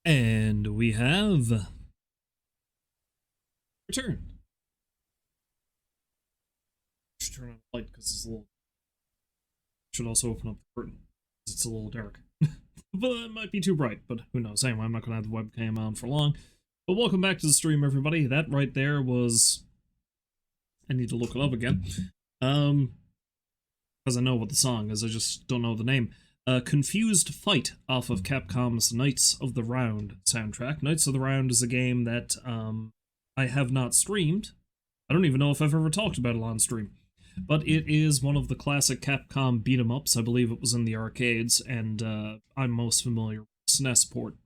And we have return. Just turn on the light because it's a little. Should also open up the curtain because it's a little dark. But it might be too bright, but who knows. Anyway, I'm not going to have the webcam on for long. But welcome back to the stream, everybody. That right there was. I need to look it up again. Because I know what the song is, I just don't know the name. Confused Fight off of Capcom's Knights of the Round soundtrack. Knights of the Round is a game that I have not streamed. I don't even know if I've ever talked about it on stream. But it is one of the classic Capcom beat-em-ups. I believe it was in the arcades, and I'm most familiar with SNES port.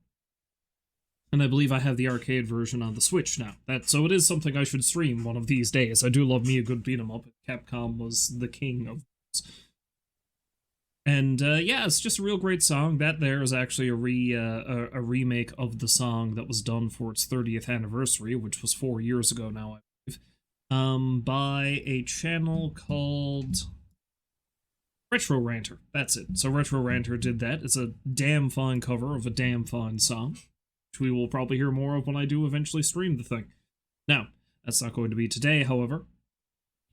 And I believe I have the arcade version on the Switch now. So it is something I should stream one of these days. I do love me a good beat-em-up. Capcom was the king of those. And yeah, it's just a real great song. That there is actually a remake of the song that was done for its 30th anniversary, which was 4 years ago now, I believe, by a channel called Retro Ranter. That's it. So Retro Ranter did that. It's a damn fine cover of a damn fine song, which we will probably hear more of when I do eventually stream the thing. Now, that's not going to be today, however.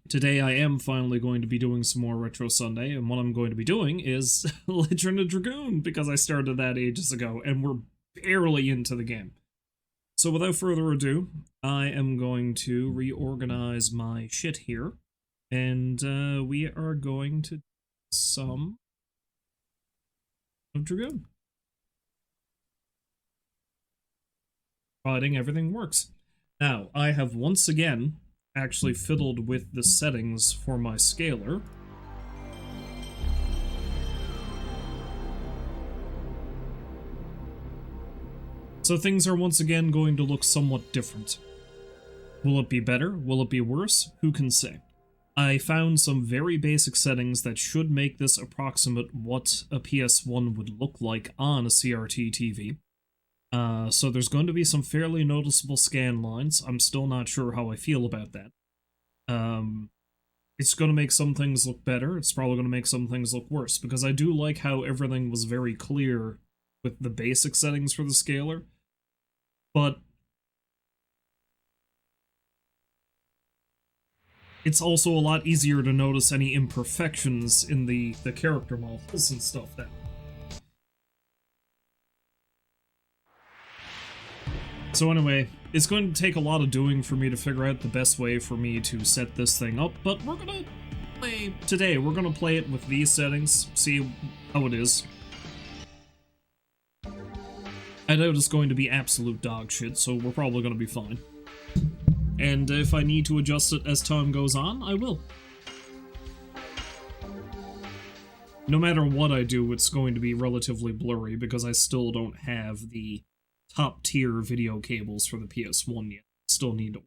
Today I am finally going to be doing some more Retro Sunday, and what I'm going to be doing is Legend of Dragoon, because I started that ages ago, and we're barely into the game. So without further ado, I am going to reorganize my shit here, and we are going to do some of Dragoon. Providing everything works. Now, I have once again actually fiddled with the settings for my scaler. So things are once again going to look somewhat different. Will it be better? Will it be worse? Who can say? I found some very basic settings that should make this approximate what a PS1 would look like on a CRT TV. So there's going to be some fairly noticeable scan lines. I'm still not sure how I feel about that. It's going to make some things look better. It's probably going to make some things look worse, because I do like how everything was very clear with the basic settings for the scaler. But it's also a lot easier to notice any imperfections in the character models and stuff now. So anyway, it's going to take a lot of doing for me to figure out the best way for me to set this thing up, but we're gonna play today. We're gonna play it with these settings, see how it is. I know it's going to be absolute dog shit, so we're probably gonna be fine. And if I need to adjust it as time goes on, I will. No matter what I do, it's going to be relatively blurry, because I still don't have the top-tier video cables for the PS1 yet. Still need to.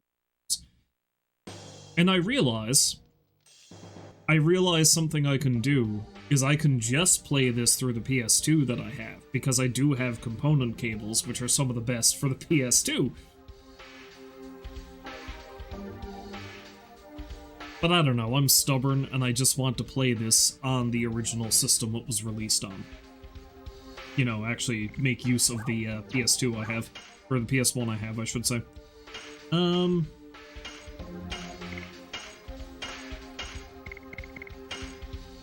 And I realize something I can do is I can just play this through the PS2 that I have, because I do have component cables, which are some of the best for the PS2. But I don't know, I'm stubborn, and I just want to play this on the original system it was released on. You know, actually make use of the PS2 I have, or the PS1 I have, I should say.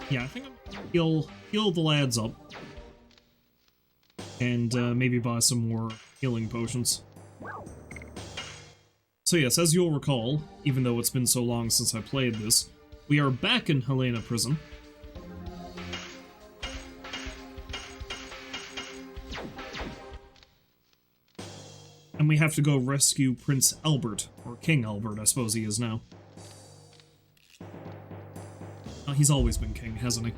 Yeah, I think I'm gonna heal the lads up. And maybe buy some more healing potions. So yes, as you'll recall, even though it's been so long since I played this, we are back in Helena Prison. And we have to go rescue Prince Albert, or King Albert, I suppose he is now. He's always been king, hasn't he?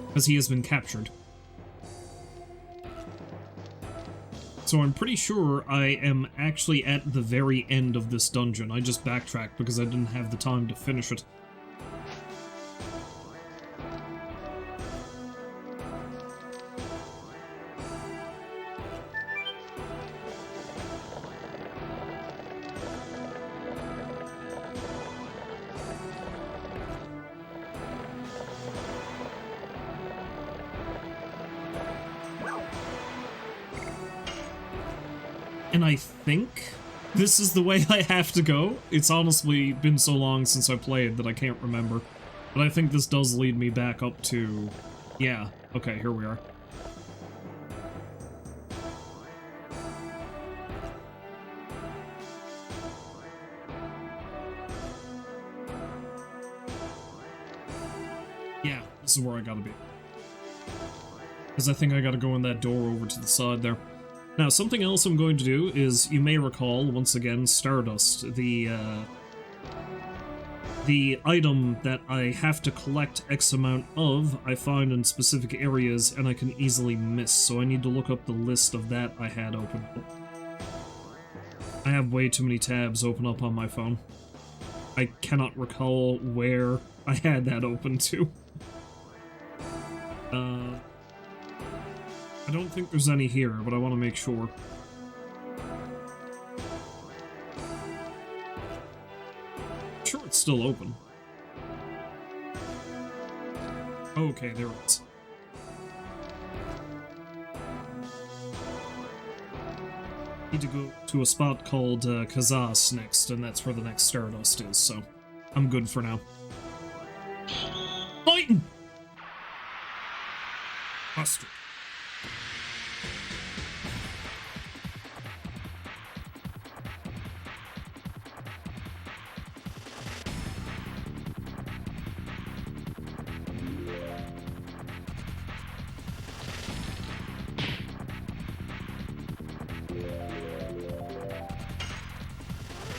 Because he has been captured. So I'm pretty sure I am actually at the very end of this dungeon. I just backtracked because I didn't have the time to finish it. And I think this is the way I have to go. It's honestly been so long since I played that I can't remember. But I think this does lead me back up to... Yeah, okay, here we are. Yeah, this is where I gotta be. Because I think I gotta go in that door over to the side there. Now, something else I'm going to do is, you may recall, once again, Stardust, the item that I have to collect X amount of, I find in specific areas, and I can easily miss, so I need to look up the list of that I had open. I have way too many tabs open up on my phone. I cannot recall where I had that open to. I don't think there's any here, but I want to make sure. I'm sure it's still open. Okay, there it is. Need to go to a spot called Kazas next, and that's where the next Stardust is, so I'm good for now. Fighting! Buster.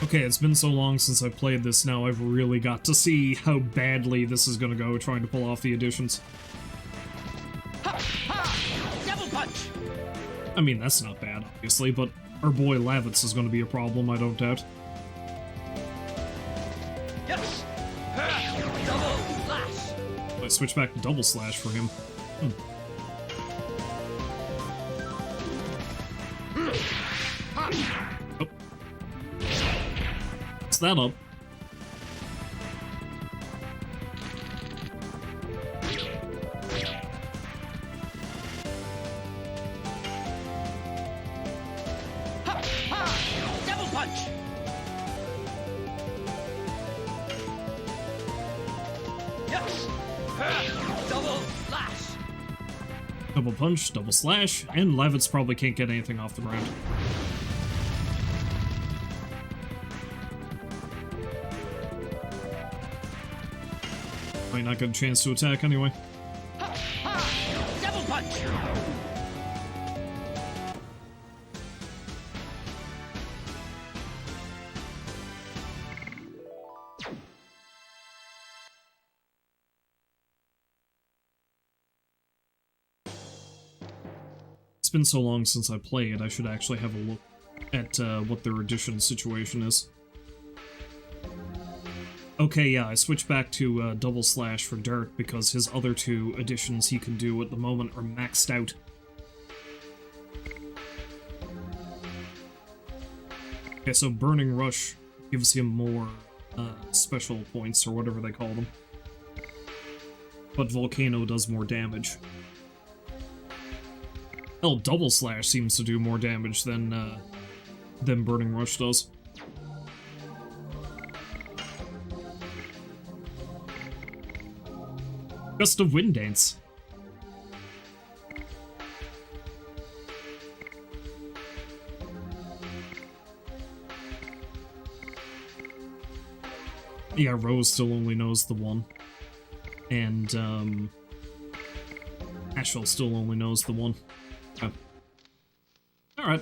Okay, it's been so long since I've played this now, I've really got to see how badly this is gonna go trying to pull off the additions. Ha! Ha! Double punch! I mean, that's not bad, obviously, but our boy Lavitz is gonna be a problem, I don't doubt. Yes! Ha! Double slash! I switch back to double slash for him. Oh. What's that up? Ha! Ha! Double punch! Yes! Ha! Double slash! Double punch, double slash, and Lavitz probably can't get anything off the ground. Might not get a chance to attack anyway. Ha! Ha! Double punch! It's been so long since I played, I should actually have a look at what their addition situation is. Okay, yeah, I switched back to double slash for Dart because his other two additions he can do at the moment are maxed out. Okay, so Burning Rush gives him more special points, or whatever they call them. But Volcano does more damage. Hell, Double Slash seems to do more damage than Burning Rush does. Gust of Wind Dance. Yeah, Rose still only knows the one. And, Ashel still only knows the one. Oh. Alright.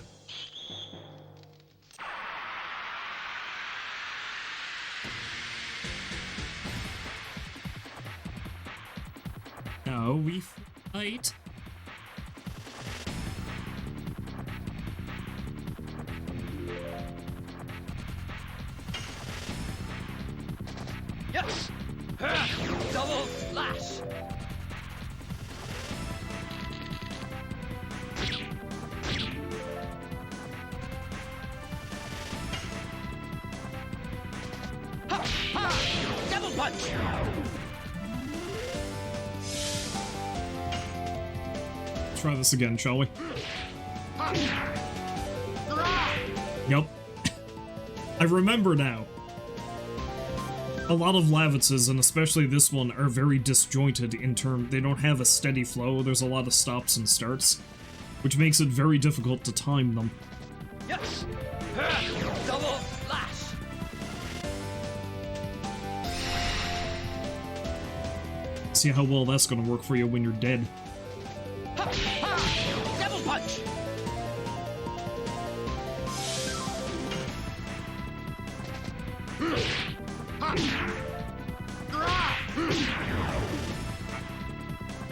Now we fight. Yes! Ha! Double slash! Ha! Ha! Double punch! Try this again, shall we? Ha! Yep. I remember now. A lot of Lavitzes, and especially this one, are very disjointed in terms. They don't have a steady flow. There's a lot of stops and starts, which makes it very difficult to time them. Yes! Double slash! See how well that's gonna work for you when you're dead. Double punch!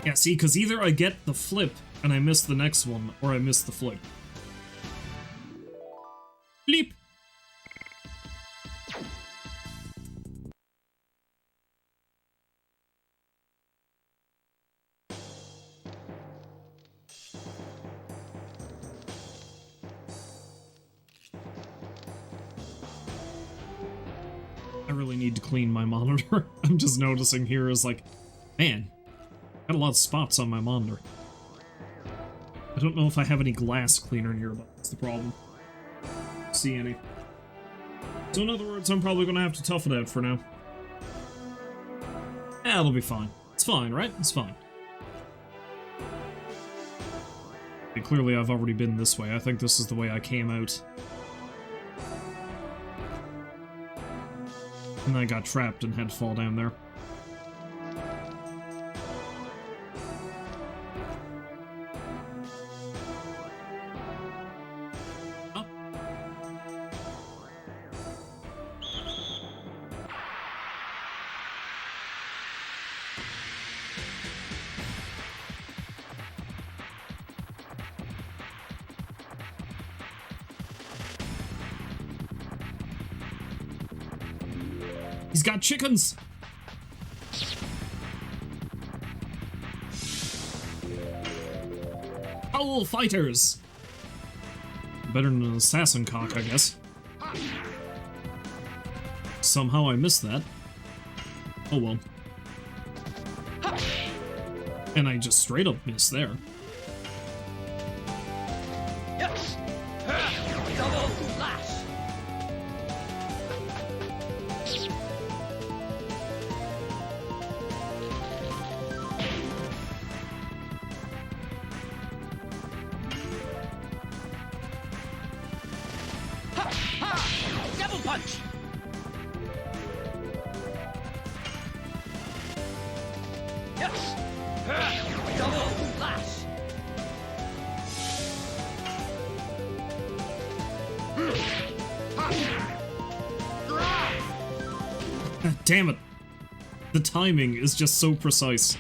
Yeah, see, because either I get the flip and I miss the next one, or I miss the flip. Bleep! I really need to clean my monitor. I'm just noticing here is like, man, got a lot of spots on my monitor. I don't know if I have any glass cleaner nearby. That's the problem. See any. So in other words, I'm probably gonna have to tough it out for now. Yeah, it'll be fine. It's fine, right? It's fine. Okay, clearly I've already been this way. I think this is the way I came out. And I got trapped and had to fall down there. Oh. He's got chickens! Owl fighters! Better than an assassin cock, I guess. Somehow I missed that. Oh well. And I just straight up missed there. Yes! Double slash! Double punch! Yes! Double slash! Damn it. The timing is just so precise.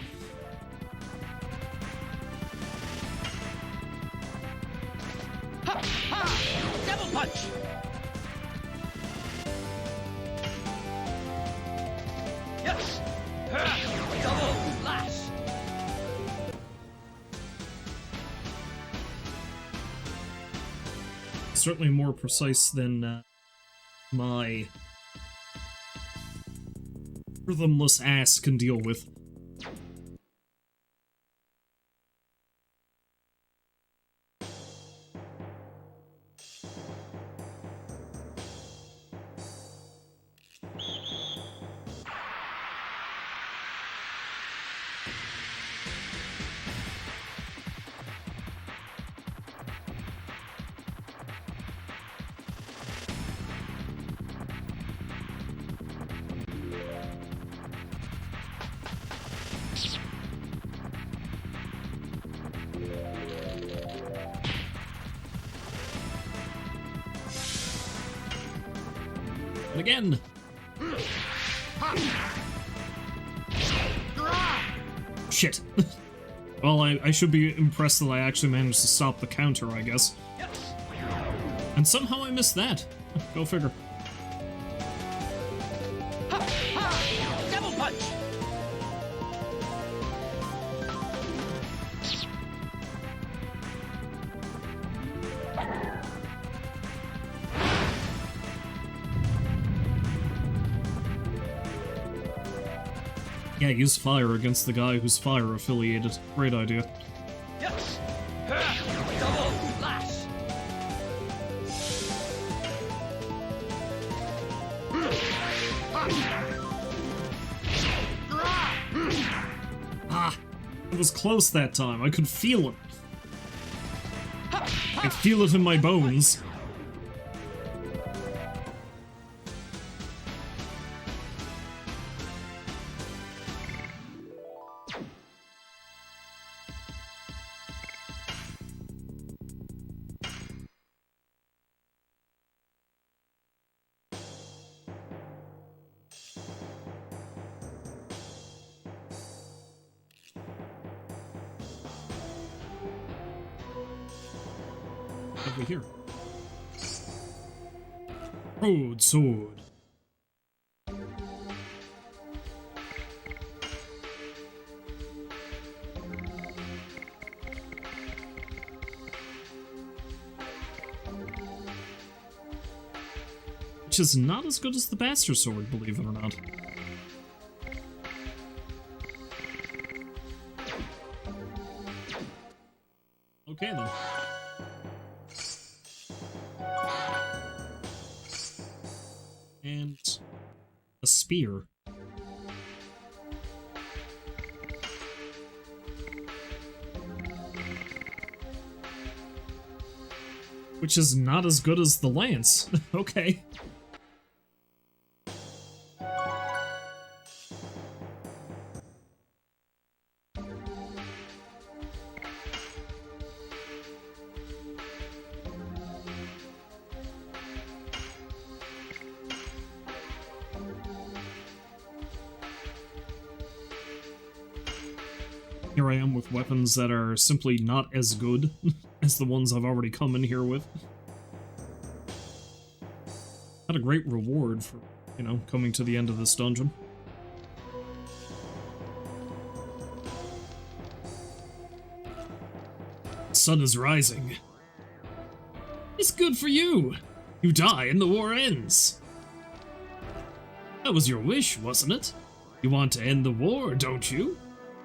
Double punch! Yes! Double slash! Certainly more precise than my rhythmless ass can deal with. And again! Shit. Well, I should be impressed that I actually managed to stop the counter, I guess. And somehow I missed that. Go figure. Double punch! Yeah, use fire against the guy who's fire affiliated. Great idea. Yes! Double slash! It was close that time. I could feel it. I feel it in my bones. Over here. Broadsword. Which is not as good as the Bastard Sword, believe it or not. Okay then. And a spear. Which is not as good as the lance. Okay. Here I am with weapons that are simply not as good as the ones I've already come in here with. Had a great reward for, you know, coming to the end of this dungeon. The sun is rising. It's good for you! You die and the war ends! That was your wish, wasn't it? You want to end the war, don't you?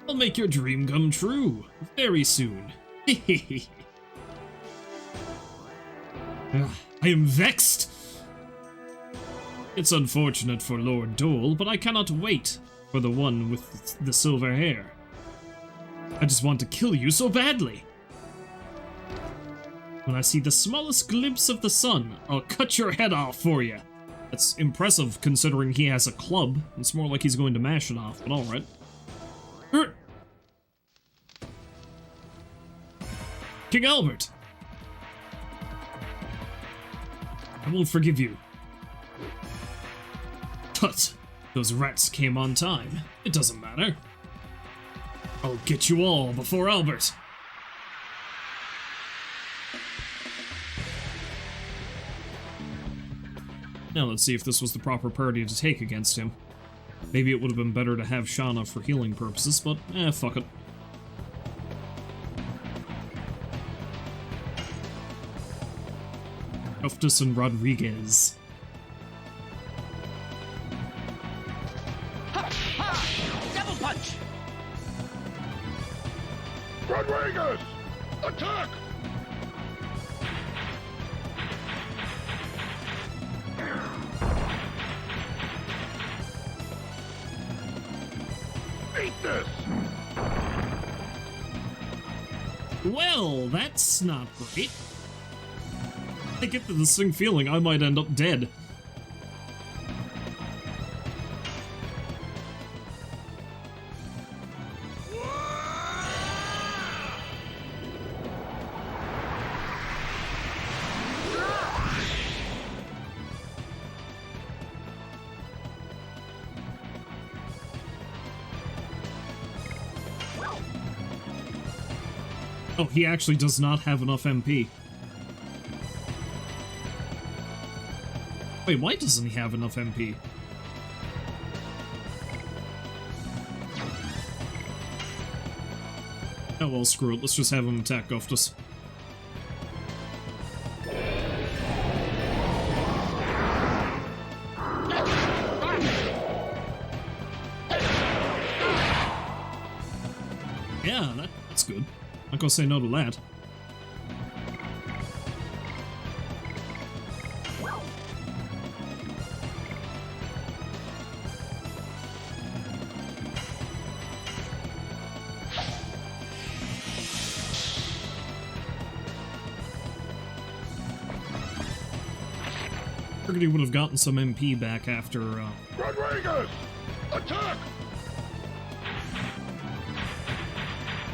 I'll make your dream come true, very soon. I am vexed. It's unfortunate for Lord Dole, but I cannot wait for the one with the silver hair. I just want to kill you so badly. When I see the smallest glimpse of the sun, I'll cut your head off for you. That's impressive considering he has a club. It's more like he's going to mash it off, but alright. King Albert! I won't forgive you. Tut! Those rats came on time. It doesn't matter. I'll get you all before Albert. Now let's see if this was the proper party to take against him. Maybe it would have been better to have Shauna for healing purposes, but fuck it. Cuftus and Rodriguez. Ha! Ha! Devil punch! Rodriguez! Attack! Eat this! Well, that's not great. I get the distinct feeling I might end up dead. Oh, he actually does not have enough MP. Wait, why doesn't he have enough MP? Oh well, screw it. Let's just have him attack Guftus. Yeah, that's good. Not gonna say no to that. Figured he would have gotten some MP back after, Rodriguez! Attack!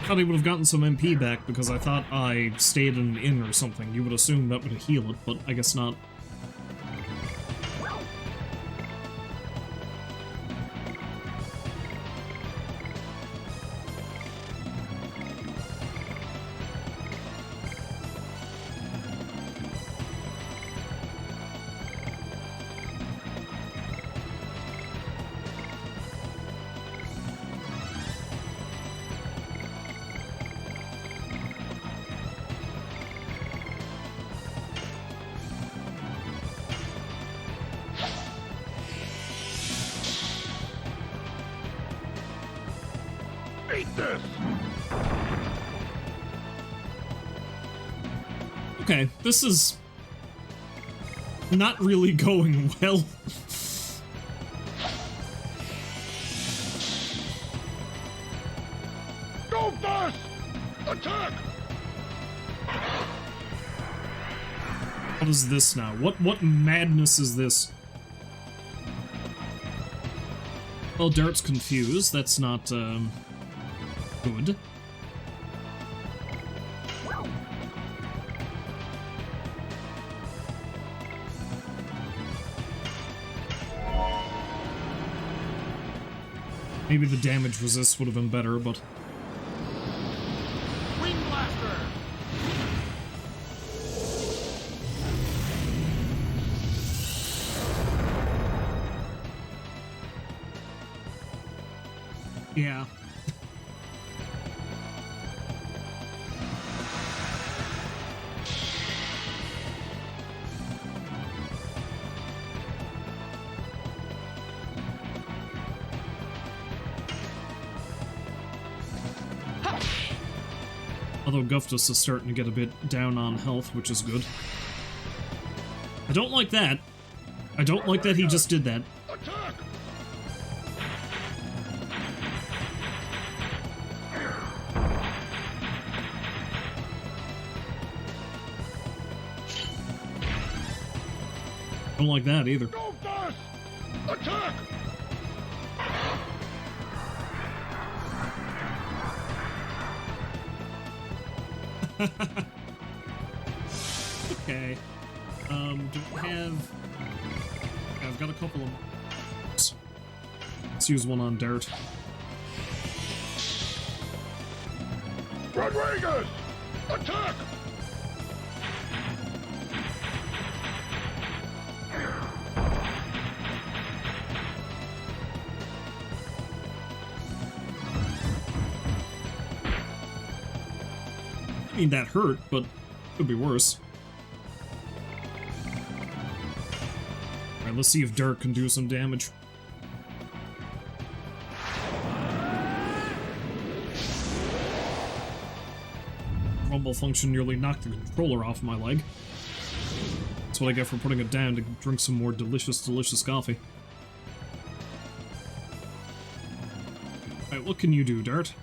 thought he would have gotten some MP back because I thought I stayed in an inn or something. You would assume that would heal it, but I guess not. Beat this! Okay, this is not really going well. Go fast! Attack! What is this now? What madness is this? Well, Dart's confused. That's not, good. Maybe the damage resist would have been better, but... Wing blaster. yeah. Although Guftus is starting to get a bit down on health, which is good. I don't like that. I don't like that he just did that. Attack! Don't like that either. Go fast! Attack! Okay. Do we have... Yeah, I've got a couple of... Let's use one on Dart. Rodriguez! Attack! I mean, that hurt, but could be worse. Alright, let's see if Dart can do some damage. Rumble function nearly knocked the controller off my leg. That's what I get for putting it down to drink some more delicious, delicious coffee. Alright, what can you do, Dart?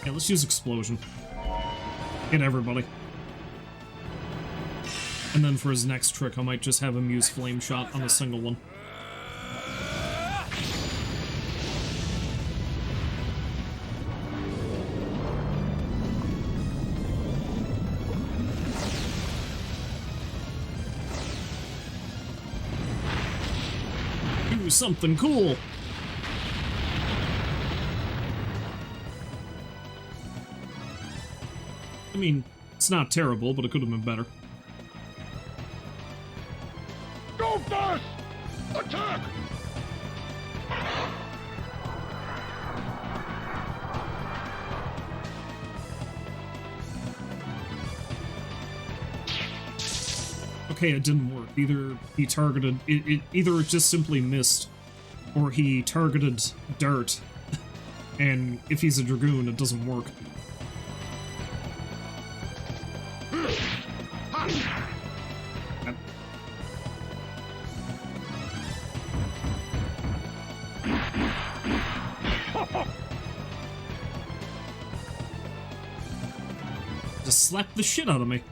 Yeah, let's use Explosion. Hit everybody. And then for his next trick, I might just have him use Flame Shot on a single one. Do something cool! I mean, it's not terrible, but it could have been better. Go fast! Attack! Okay, it didn't work. Either he targeted... either it just simply missed, or he targeted Dart, and if he's a Dragoon, it doesn't work. slapped the shit out of me.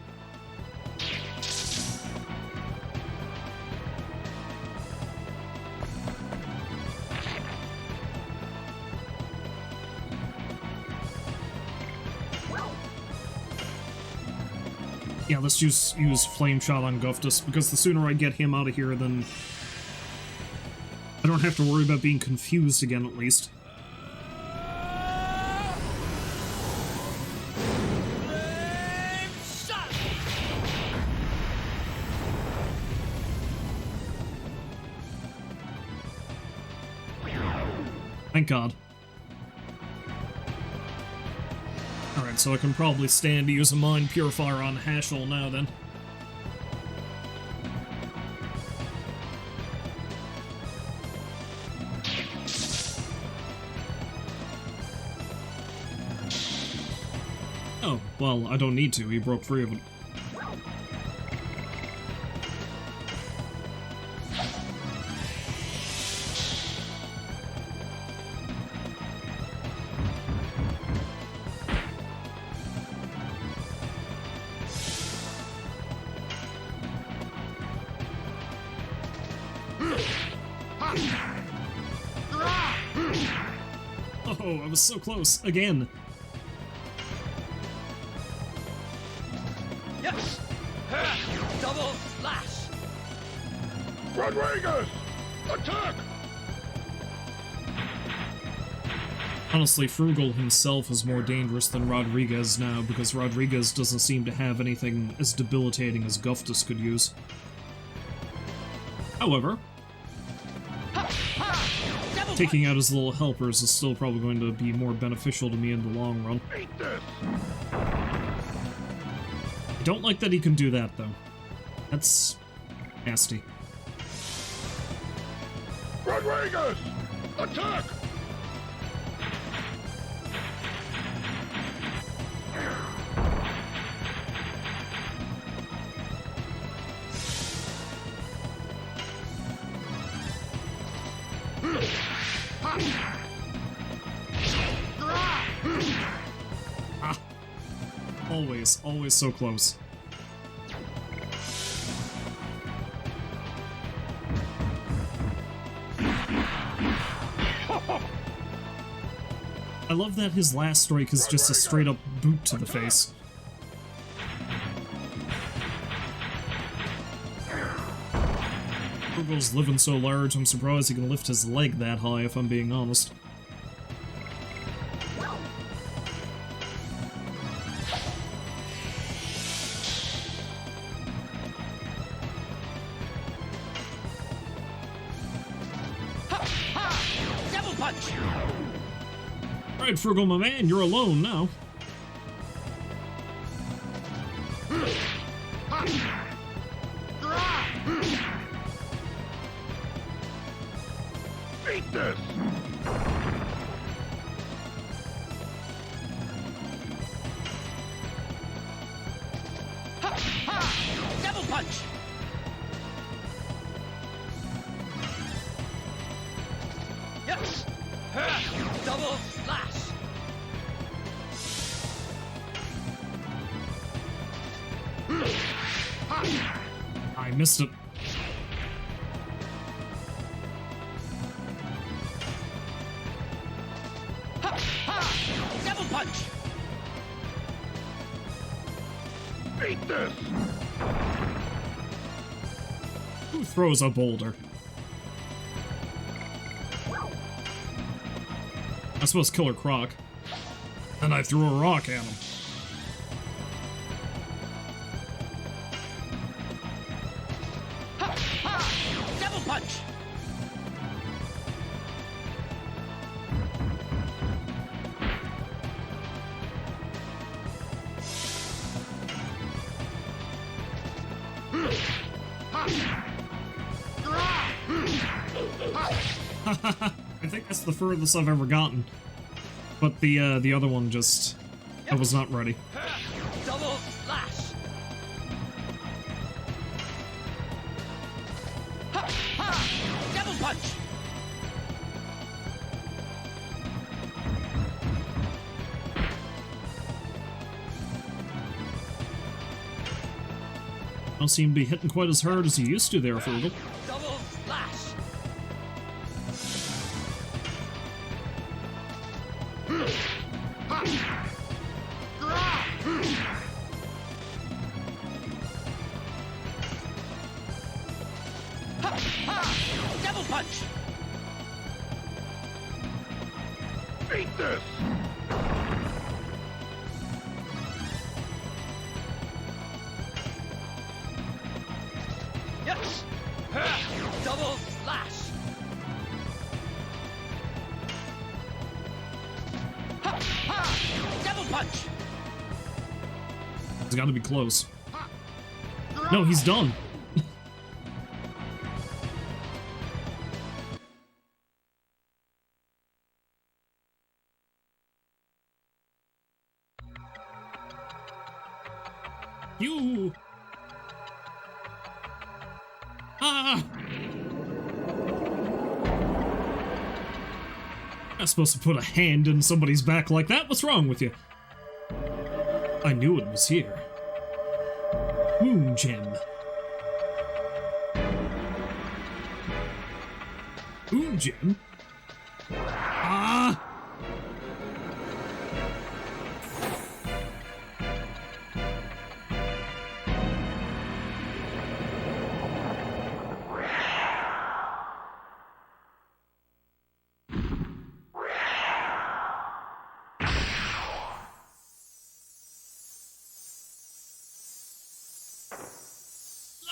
Yeah, let's just use Flame Shot on Guftus, because the sooner I get him out of here, then I don't have to worry about being confused again, at least. Thank God. Alright, so I can probably stand to use a Mind Purifier on Hashel now, then. Oh, well, I don't need to. He broke free of it. Oh, I was so close. Again. Yes! Double slash! Rodriguez! Attack! Honestly, Fruegel himself is more dangerous than Rodriguez now, because Rodriguez doesn't seem to have anything as debilitating as Guftus could use. However, taking out his little helpers is still probably going to be more beneficial to me in the long run. Eat this! I don't like that he can do that, though. That's nasty. Rodriguez! Attack! Ah. Always so close. I love that his last strike is just a straight-up boot to the face. Frugel's living so large, I'm surprised he can lift his leg that high, if I'm being honest. Double punch! Alright, Fruegel, my man, you're alone now. Eat this! Double punch! Yes! Double slash! I missed it. Double punch! Eat this! Who throws a boulder? I suppose Killer Croc. And I threw a rock at him. Double punch! I think that's the furthest I've ever gotten. But the other one just... I was not ready. Double slash! Double punch! Don't seem to be hitting quite as hard as you used to there, Fruegel. Double slash. Ha! Ha! Double punch. Beat this! Yes. Ha! Double slash. Ha! Ha! Double punch. It's gotta be close. No, he's done. You. Ah. Not supposed to put a hand in somebody's back like that. What's wrong with you? I knew it was here. Moon gem. Moon gem? Ah!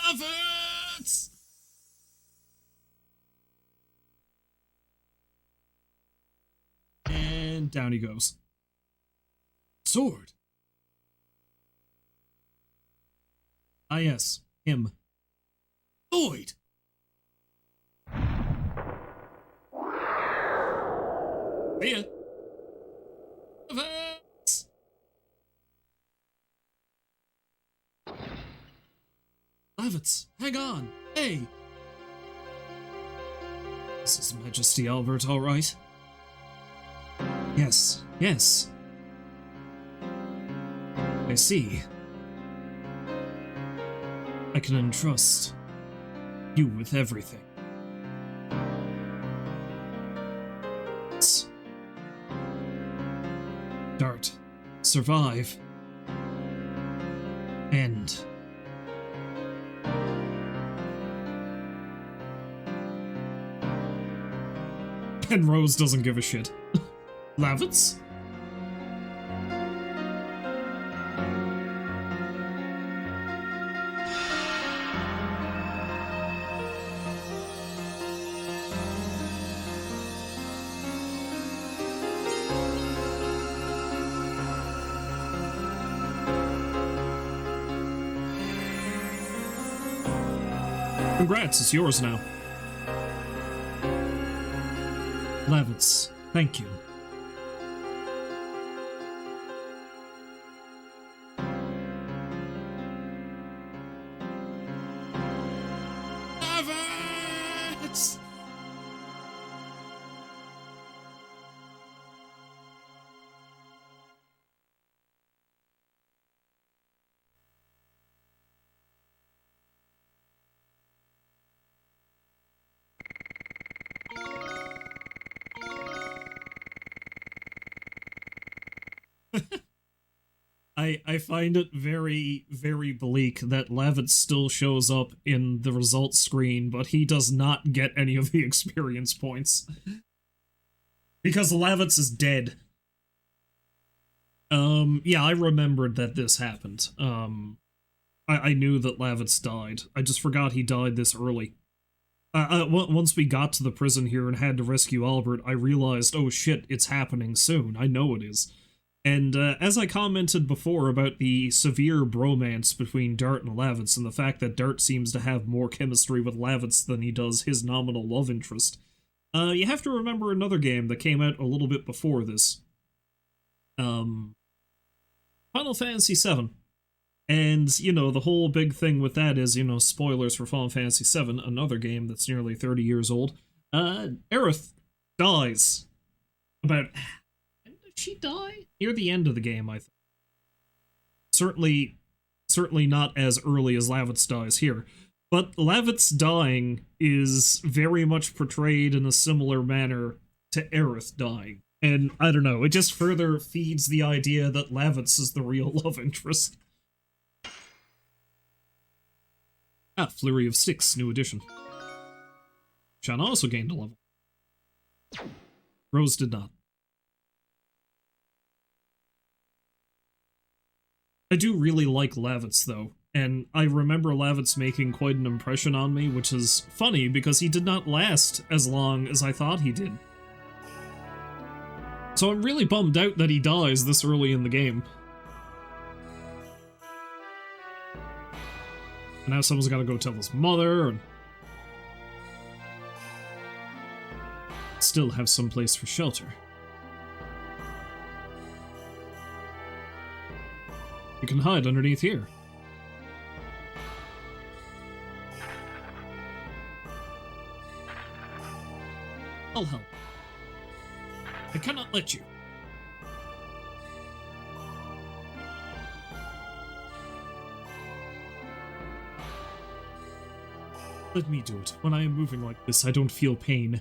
Love it! And down he goes. Sword. Ah yes, him. Lloyd! Here. Love it! Levitz, hang on! Hey! Is His Majesty Albert alright? Yes, yes. I see. I can entrust you with everything. Dart. Survive. End. Penrose doesn't give a shit. Lavitz? Congrats, it's yours now. Lavitz, thank you. Lavitz! I find it very, very bleak that Lavitz still shows up in the results screen, but he does not get any of the experience points. Because Lavitz is dead. Yeah, I remembered that this happened. I knew that Lavitz died. I just forgot he died this early. Once we got to the prison here and had to rescue Albert, I realized, oh shit, it's happening soon. I know it is. And as I commented before about the severe bromance between Dart and Lavitz, and the fact that Dart seems to have more chemistry with Lavitz than he does his nominal love interest, you have to remember another game that came out a little bit before this. Final Fantasy VII. And, you know, the whole big thing with that is, you know, spoilers for Final Fantasy VII, another game that's nearly 30 years old. Aerith dies. About... Did she die? Near the end of the game, I think. Certainly certainly not as early as Lavitz dies here. But Lavitz dying is very much portrayed in a similar manner to Aerith dying. And I don't know, it just further feeds the idea that Lavitz is the real love interest. Ah, Flurry of Sticks, new edition. Shanna also gained a level. Rose did not. I do really like Lavitz, though, and I remember Lavitz making quite an impression on me, which is funny because he did not last as long as I thought he did. So I'm really bummed out that he dies this early in the game. And now someone's gotta go tell his mother, and still have some place for shelter. You can hide underneath here. I'll help. I cannot let you. Let me do it. When I am moving like this, I don't feel pain.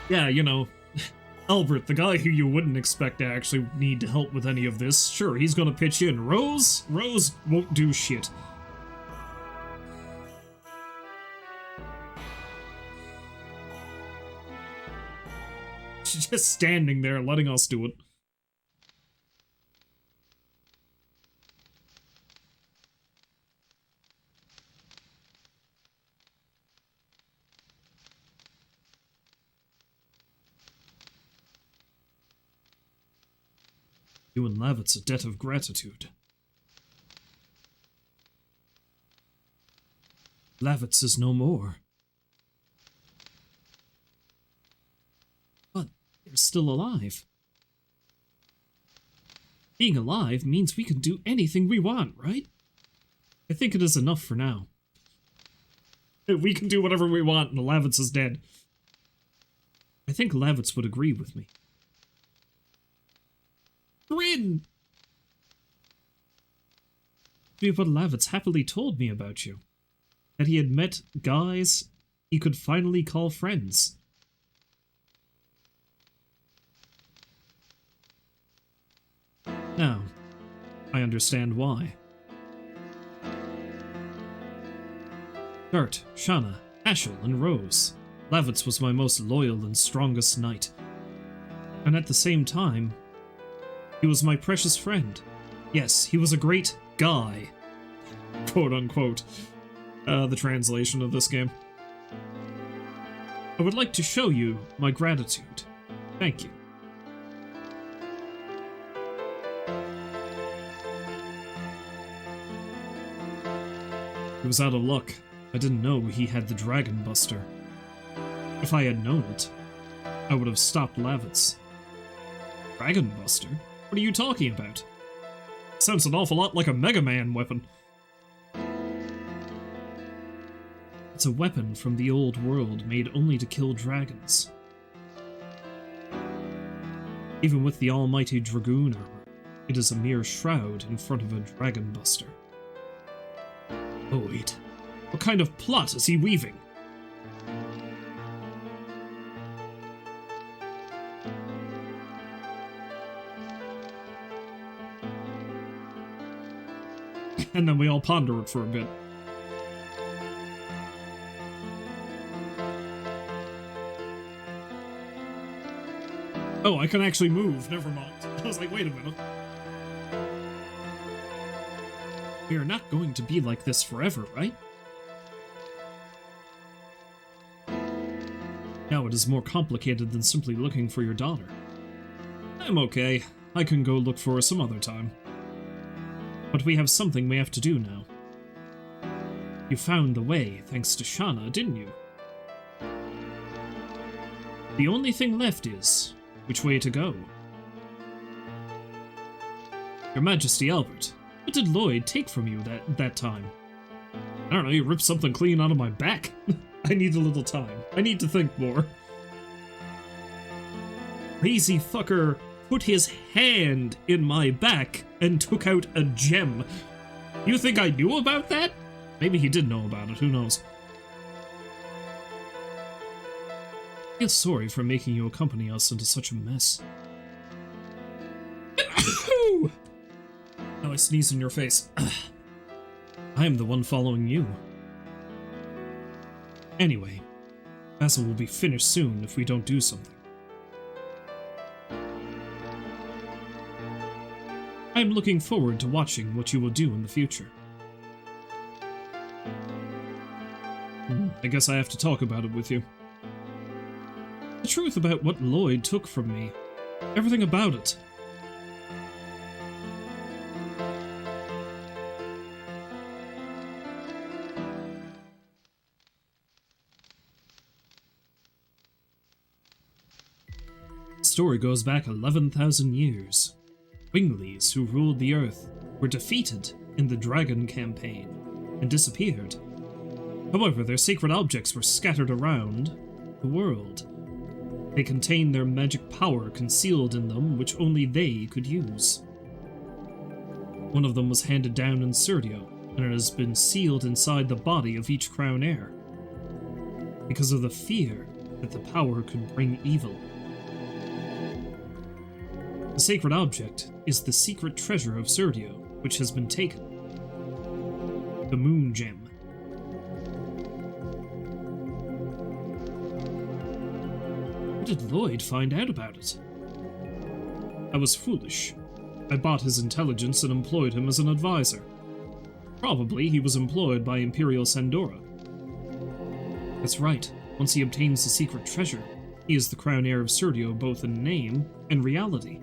Yeah, you know, Albert, the guy who you wouldn't expect to actually need help with any of this, sure, he's gonna pitch in. Rose won't do shit. She's just standing there, letting us do it. You and Lavitz a debt of gratitude. Lavitz is no more. But they're still alive. Being alive means we can do anything we want, right? I think it is enough for now. We can do whatever we want and Lavitz is dead. I think Lavitz would agree with me. Grin! But Lavitz happily told me about you. That he had met guys he could finally call friends. Now, I understand why. Dart, Shanna, Ashel, and Rose. Lavitz was my most loyal and strongest knight. And at the same time, he was my precious friend. Yes, he was a great guy. Quote unquote. The translation of this game. I would like to show you my gratitude. Thank you. He was out of luck. I didn't know he had the Dragon Buster. If I had known it, I would have stopped Lavitz. Dragon Buster? What are you talking about? Sounds an awful lot like a Mega Man weapon. It's a weapon from the old world made only to kill dragons. Even with the almighty Dragoon armor, it is a mere shroud in front of a Dragon Buster. Oh wait, what kind of plot is he weaving? And then we all ponder it for a bit. Oh, I can actually move. Never mind. I was like, wait a minute. We are not going to be like this forever, right? Now it is more complicated than simply looking for your daughter. I'm okay. I can go look for her some other time. But we have something we have to do now. You found the way, thanks to Shanna, didn't you? The only thing left is, which way to go? Your Majesty Albert, what did Lloyd take from you that time? I don't know, you ripped something clean out of my back. I need a little time. I need to think more. Crazy fucker put his hand in my back and took out a gem. You think I knew about that? Maybe he did know about it, who knows? I feel sorry for making you accompany us into such a mess. Now I sneeze in your face. I am the one following you. Anyway, Basil will be finished soon if we don't do something. I am looking forward to watching what you will do in the future. I guess I have to talk about it with you. The truth about what Lloyd took from me. Everything about it. The story goes back 11,000 years. Winglies, who ruled the Earth, were defeated in the Dragon campaign and disappeared. However, their sacred objects were scattered around the world. They contained their magic power concealed in them, which only they could use. One of them was handed down in Serdio, and it has been sealed inside the body of each crown heir, because of the fear that the power could bring evil. The sacred object is the secret treasure of Serdio, which has been taken. The Moon Gem. How did Lloyd find out about it? I was foolish. I bought his intelligence and employed him as an advisor. Probably he was employed by Imperial Sandora. That's right. Once he obtains the secret treasure, he is the crown heir of Serdio both in name and reality.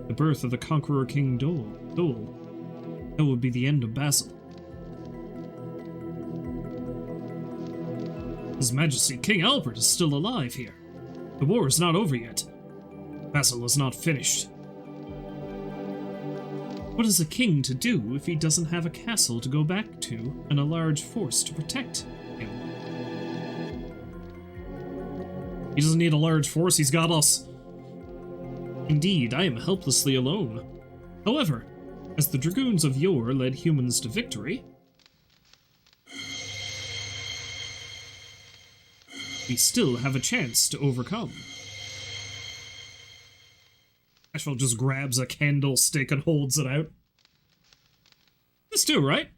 The birth of the Conqueror King Dole. That would be the end of Basil. His Majesty King Albert is still alive here. The war is not over yet. Basil is not finished. What is a king to do if he doesn't have a castle to go back to and a large force to protect him? He doesn't need a large force, he's got us. Indeed, I am helplessly alone. However, as the Dragoons of yore led humans to victory, we still have a chance to overcome. Ashwell just grabs a candlestick and holds it out. This too, right?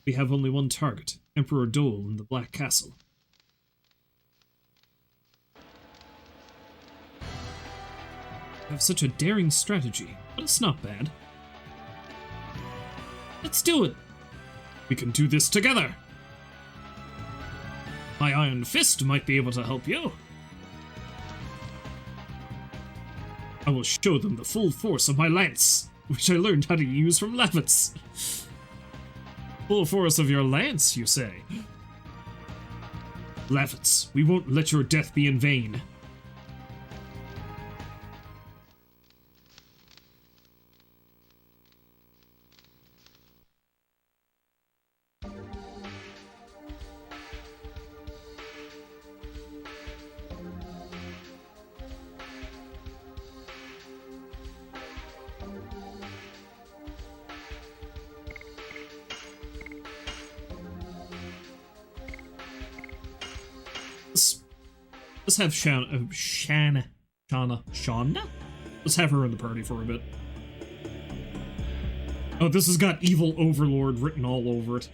We have only one target, Emperor Dole in the Black Castle. I have such a daring strategy, but it's not bad. Let's do it! We can do this together! My Iron Fist might be able to help you. I will show them the full force of my lance, which I learned how to use from Lavitz. Full force of your lance, you say? Lavitz, we won't let your death be in vain. Let's have Shauna. Let's have her in the party for a bit. Oh, this has got Evil Overlord written all over it.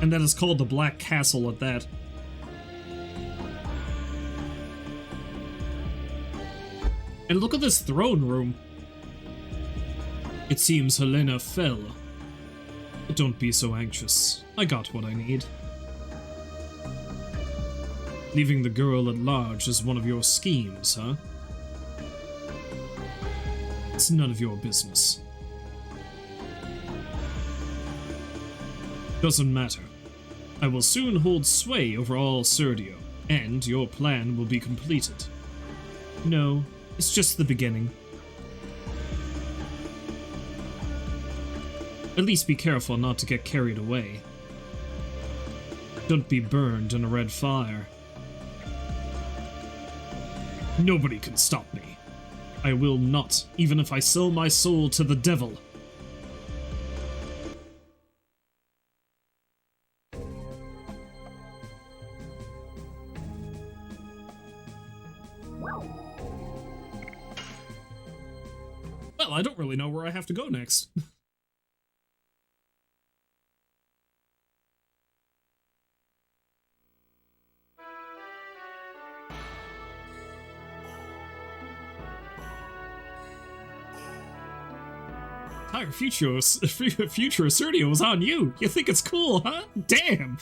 And that is called the Black Castle at that. And look at this throne room. It seems Helena fell. But don't be so anxious. I got what I need. Leaving the girl at large is one of your schemes, huh? It's none of your business. Doesn't matter. I will soon hold sway over all Serdio, and your plan will be completed. No, it's just the beginning. At least be careful not to get carried away. Don't be burned in a red fire. Nobody can stop me. I will not, even if I sell my soul to the devil. Well, I don't really know where I have to go next. Entire future Assertio was on you. You think it's cool, huh? Damn!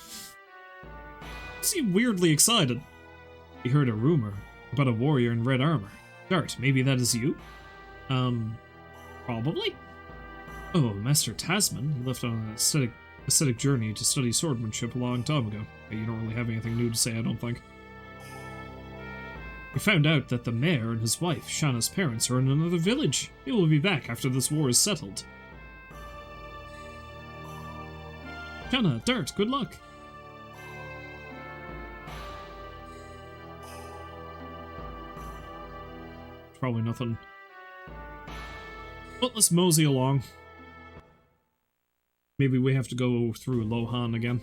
You seem weirdly excited. You heard a rumor about a warrior in red armor. Dart, maybe that is you? Probably? Oh, Master Tasman, he left on an aesthetic journey to study swordsmanship a long time ago. You don't really have anything new to say, I don't think. We found out that the mayor and his wife, Shana's parents, are in another village. He will be back after this war is settled. Shana, Dart, good luck. Probably nothing. But let's mosey along. Maybe we have to go through Lohan again.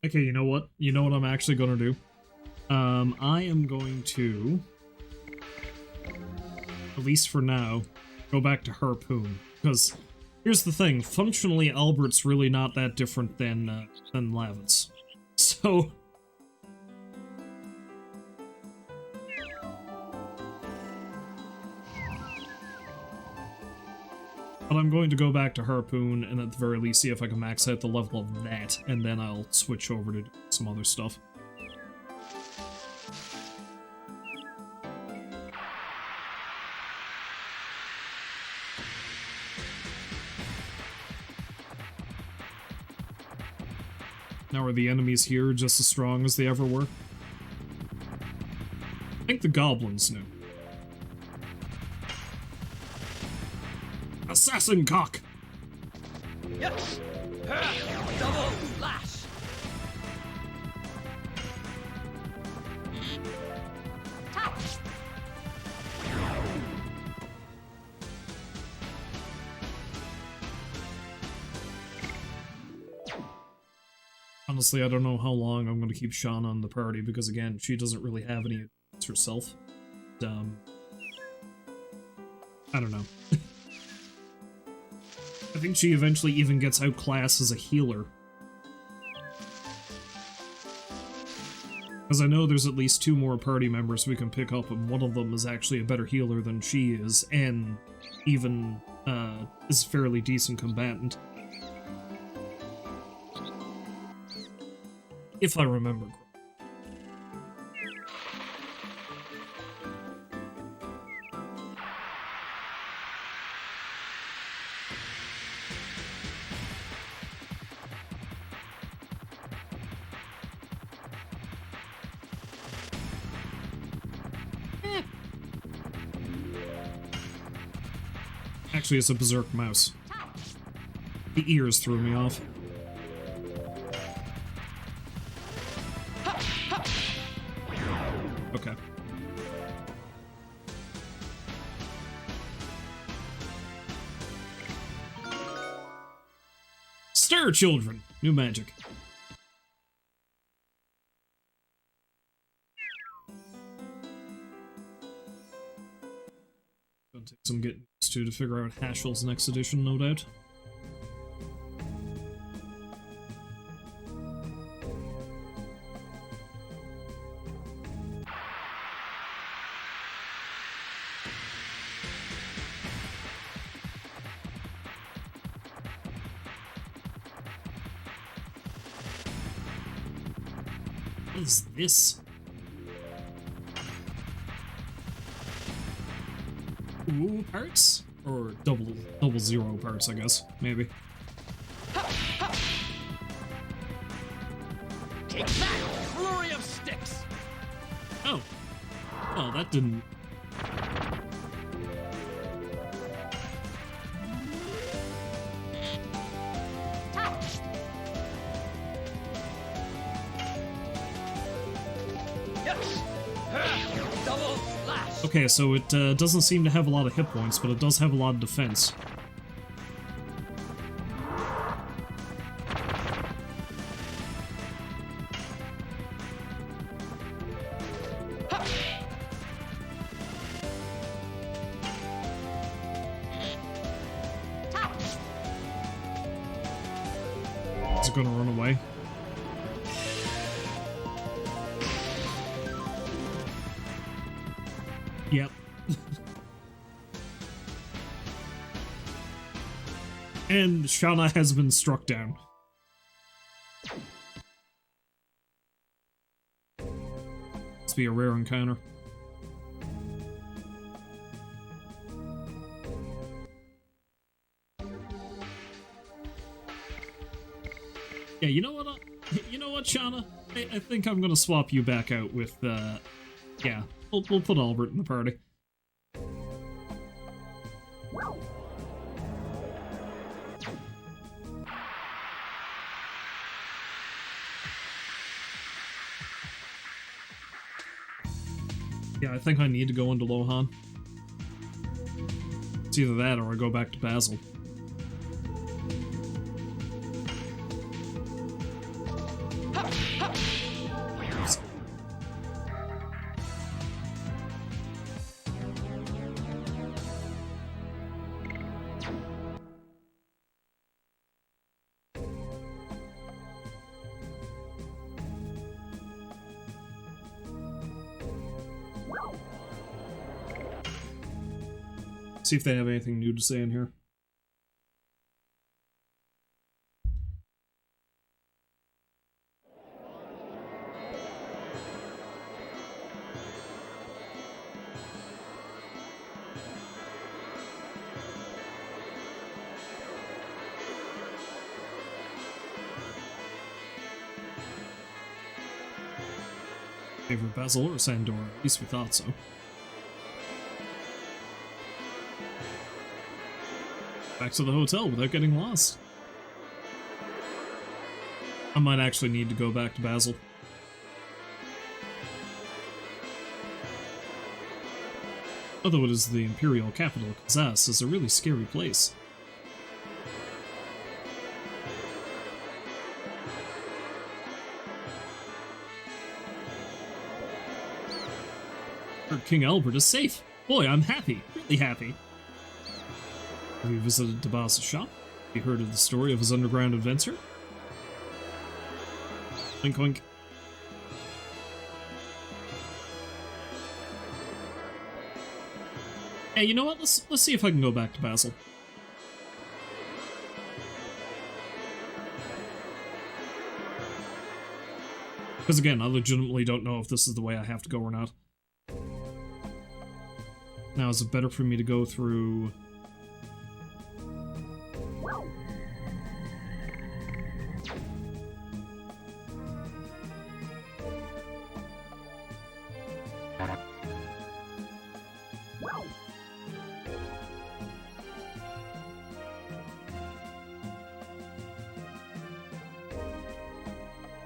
Okay, you know what? You know what I'm actually gonna do? I am going to, at least for now, go back to Harpoon. Because, here's the thing, functionally Albert's really not that different than Lavitz. So... But I'm going to go back to Harpoon and at the very least see if I can max out the level of that, and then I'll switch over to some other stuff. Now are the enemies here just as strong as they ever were? I think the goblins knew. Assassin cock! Yes! Double lash! Tap! Honestly, I don't know how long I'm going to keep Shauna on the party, because again, she doesn't really have any herself. I don't know. I think she eventually even gets outclassed as a healer. Because I know there's at least 2 more party members we can pick up, and one of them is actually a better healer than she is, and even is a fairly decent combatant. If I remember correctly. Actually, it's a berserk mouse. The ears threw me off. Okay. Stir, children! New magic. Gonna take some getting used to figure out Hashel's next edition, no doubt. What is this? Ooh, parts? Or double zero parts, I guess. Maybe. Take that! Flurry of sticks! Oh. Oh, that didn't... Touch! Yes! Double slash! Okay, so it doesn't seem to have a lot of hit points, but it does have a lot of defense. Is it gonna run away? Yep. And Shauna has been struck down. Must be a rare encounter. Yeah, you know what? You know what, Shauna? I think I'm gonna swap you back out with. Yeah, we'll put Albert in the party. Yeah, I think I need to go into Lohan. It's either that or I go back to Basil. See if they have anything new to say in here. Favorite Basil or Sandora? At least we thought so. Back to the hotel without getting lost. I might actually need to go back to Basil. Although it is the imperial capital, Kazas is a really scary place. King Albert is safe. Boy, I'm happy. Really happy. Have you visited Tabas' shop? Have you heard of the story of his underground adventure? Wink wink. Hey, you know what? Let's see if I can go back to Basil. Because again, I legitimately don't know if this is the way I have to go or not. Now, is it better for me to go through...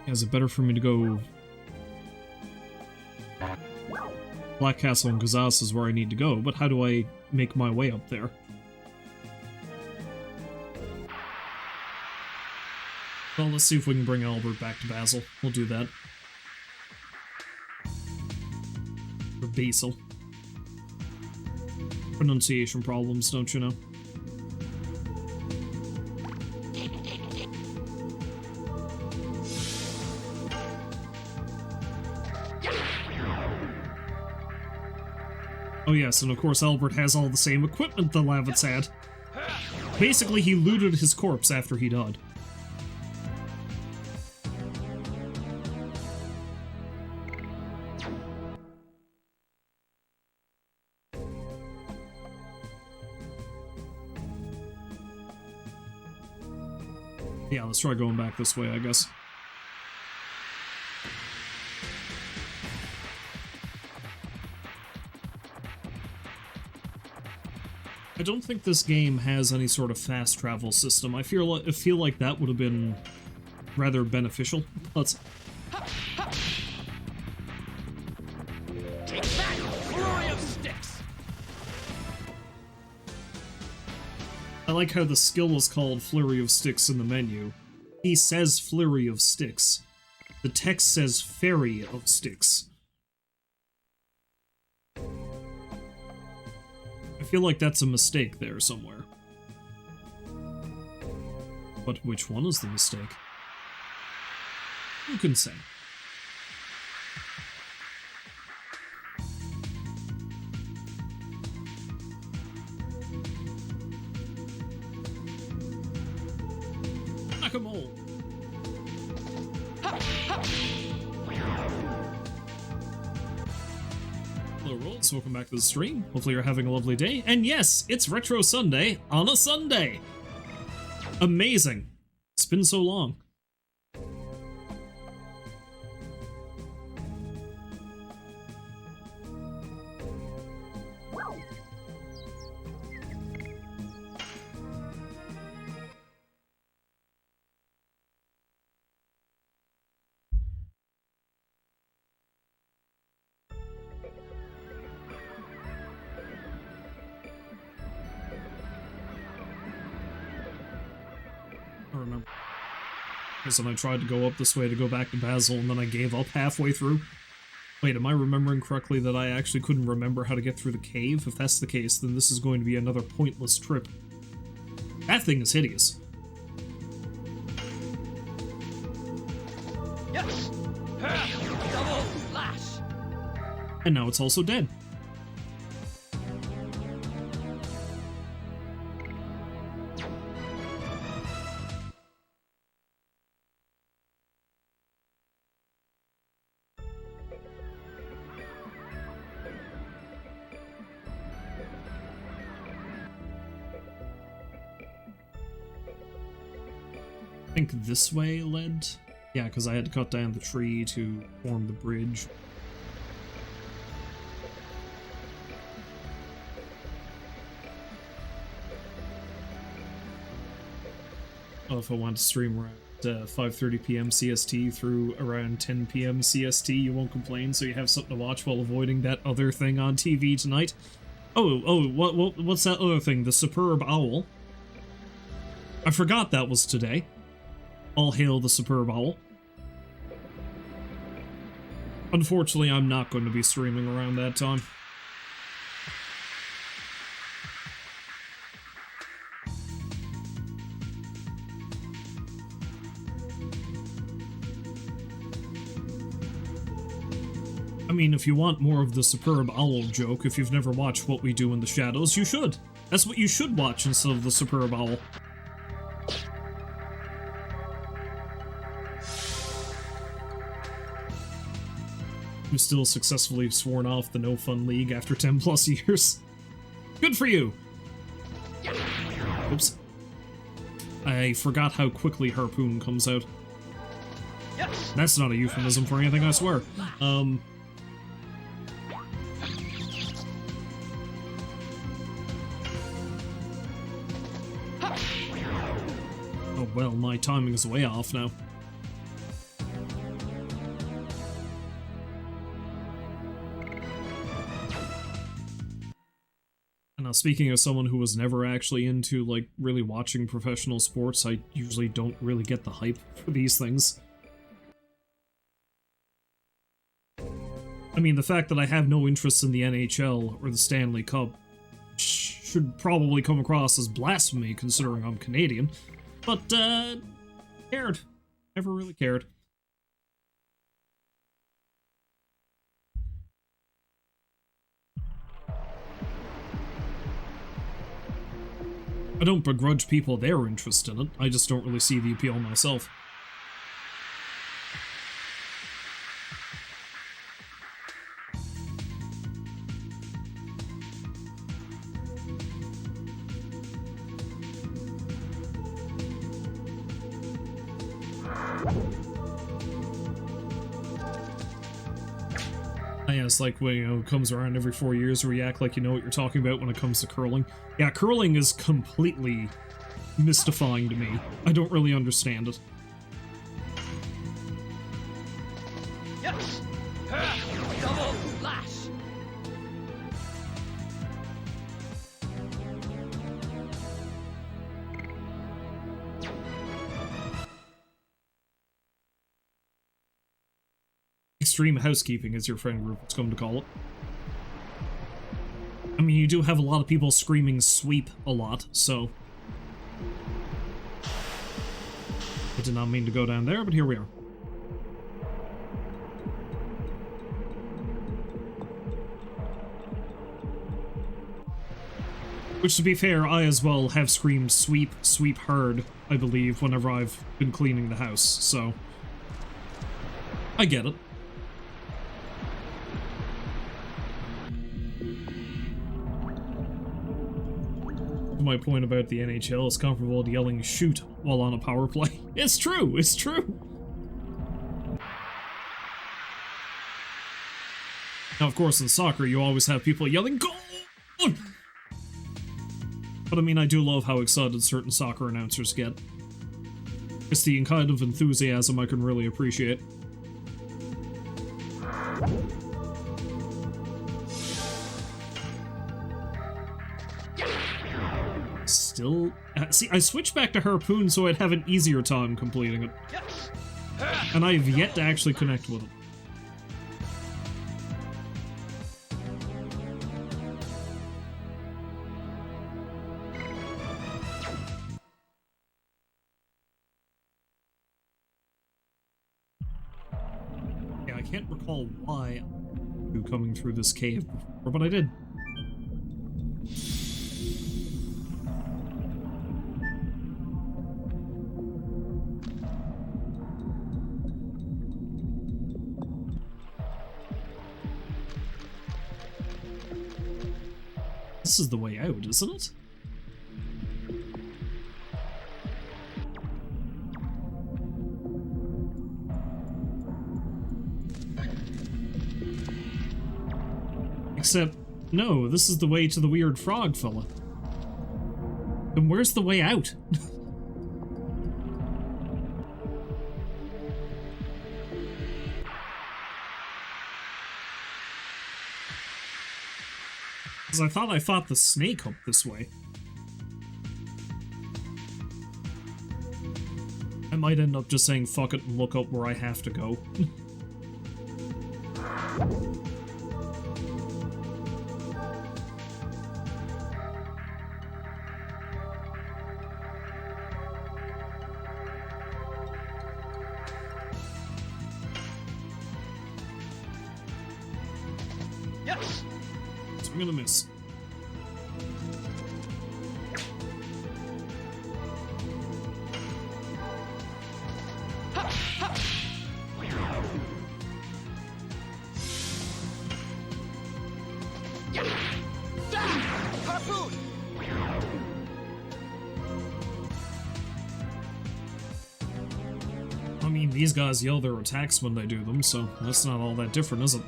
Is it better for me to go... Black Castle and Kazas is where I need to go, but how do I make my way up there? Well, let's see if we can bring Albert back to Basil. We'll do that. Or Basil. Pronunciation problems, don't you know? Oh yes, and of course Albert has all the same equipment the Lavitz had. Basically, he looted his corpse after he died. Yeah, let's try going back this way, I guess. I don't think this game has any sort of fast travel system. I feel like that would have been rather beneficial, but... Take that, flurry of sticks! I like how the skill is called Flurry of Sticks in the menu. He says Flurry of Sticks. The text says Fairy of Sticks. I feel like that's a mistake there somewhere. But which one is the mistake? Who can say? Whack-a-mole! Hello, Rolls. Welcome back to the stream. Hopefully you're having a lovely day. And yes, it's Retro Sunday on a Sunday! Amazing! It's been so long. I remember. Because then I tried to go up this way to go back to Basil, and then I gave up halfway through. Wait, am I remembering correctly that I actually couldn't remember how to get through the cave? If that's the case, then this is going to be another pointless trip. That thing is hideous. Yes! Double slash! And now it's also dead. I think this way led? Yeah, because I had to cut down the tree to form the bridge. Oh, if I want to stream around 5:30 p.m. CST through around 10 p.m. CST, you won't complain, so you have something to watch while avoiding that other thing on TV tonight. What's that other thing? The Superb Owl. I forgot that was today. All hail the Superb Owl. Unfortunately, I'm not going to be streaming around that time. I mean, if you want more of the Superb Owl joke, if you've never watched What We Do in the Shadows, you should. That's what you should watch instead of the Superb Owl. Who's still successfully sworn off the No Fun League after 10 plus years. Good for you! Oops. I forgot how quickly Harpoon comes out. That's not a euphemism for anything, I swear. Oh well, my timing is way off now. Now, speaking of someone who was never actually into, like, really watching professional sports, I usually don't really get the hype for these things. I mean, the fact that I have no interest in the NHL or the Stanley Cup should probably come across as blasphemy, considering I'm Canadian. But, cared. Never really cared. I don't begrudge people their interest in it, I just don't really see the appeal myself. Yeah, it's like when, it comes around every 4 years where you act like you know what you're talking about when it comes to curling. Yeah, curling is completely mystifying to me. I don't really understand it. Yes! Double lash! Extreme housekeeping, as your friend group is going to call it. I mean, you do have a lot of people screaming sweep a lot, so... I did not mean to go down there, but here we are. Which, to be fair, I as well have screamed sweep, sweep hard, I believe, whenever I've been cleaning the house, so... I get it. To my point about the NHL, it's comparable to yelling shoot while on a power play. It's true, it's true! Now, of course, in soccer, you always have people yelling, "Goal!" But I mean, I do love how excited certain soccer announcers get. It's the kind of enthusiasm I can really appreciate. Still... see, I switched back to Harpoon so I'd have an easier time completing it. And I have yet to actually connect with it. Yeah, I can't recall why I'm coming through this cave before, but I did. This is the way out, isn't it? Except, no, this is the way to the weird frog fella. And where's the way out? Because I thought I fought the snake up this way. I might end up just saying fuck it and look up where I have to go. Yes! So I'm gonna miss. Harpoon! I mean, these guys yell their attacks when they do them, so that's not all that different, is it?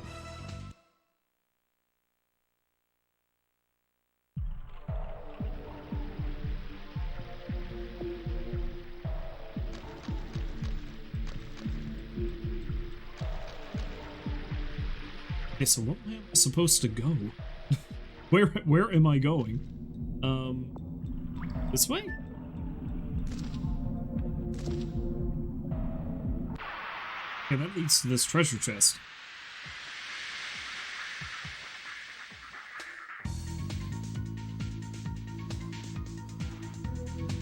Okay, so what am I supposed to go? Where am I going? This way? Okay, that leads to this treasure chest.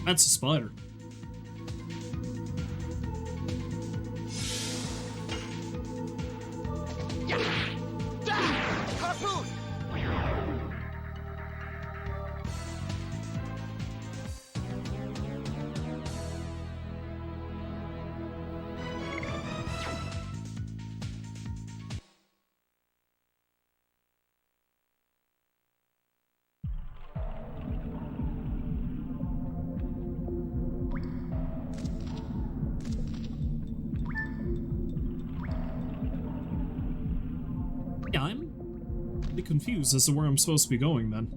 That's a spider. Harpoon! Yeah, I'm a bit confused as to where I'm supposed to be going then.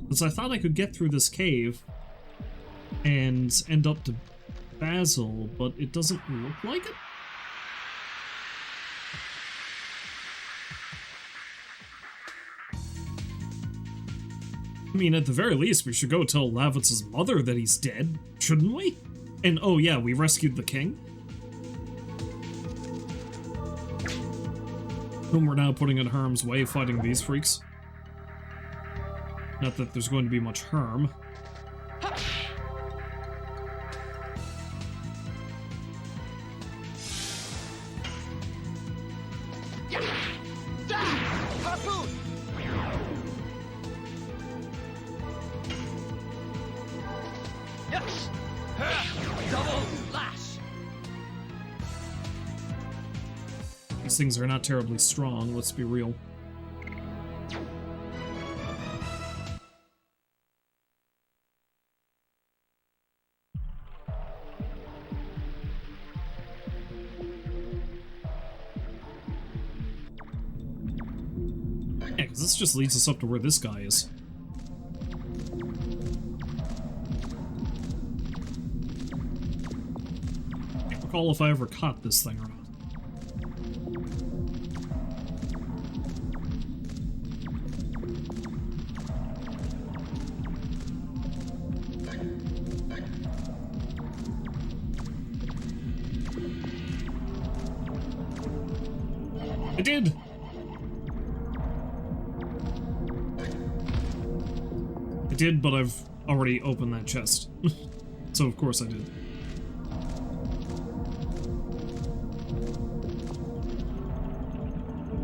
Because I thought I could get through this cave and end up to Basil, but it doesn't look like it? I mean, at the very least, we should go tell Lavitz's mother that he's dead, shouldn't we? And oh yeah, we rescued the king, whom we're now putting in harm's way fighting these freaks. Not that there's going to be much harm. Harpoon! Yes! Double lash! These things are not terribly strong, let's be real. Yeah, because this just leads us up to where this guy is. I can't recall if I ever caught this thing or not. I did! I did, but I've already opened that chest. So of course I did.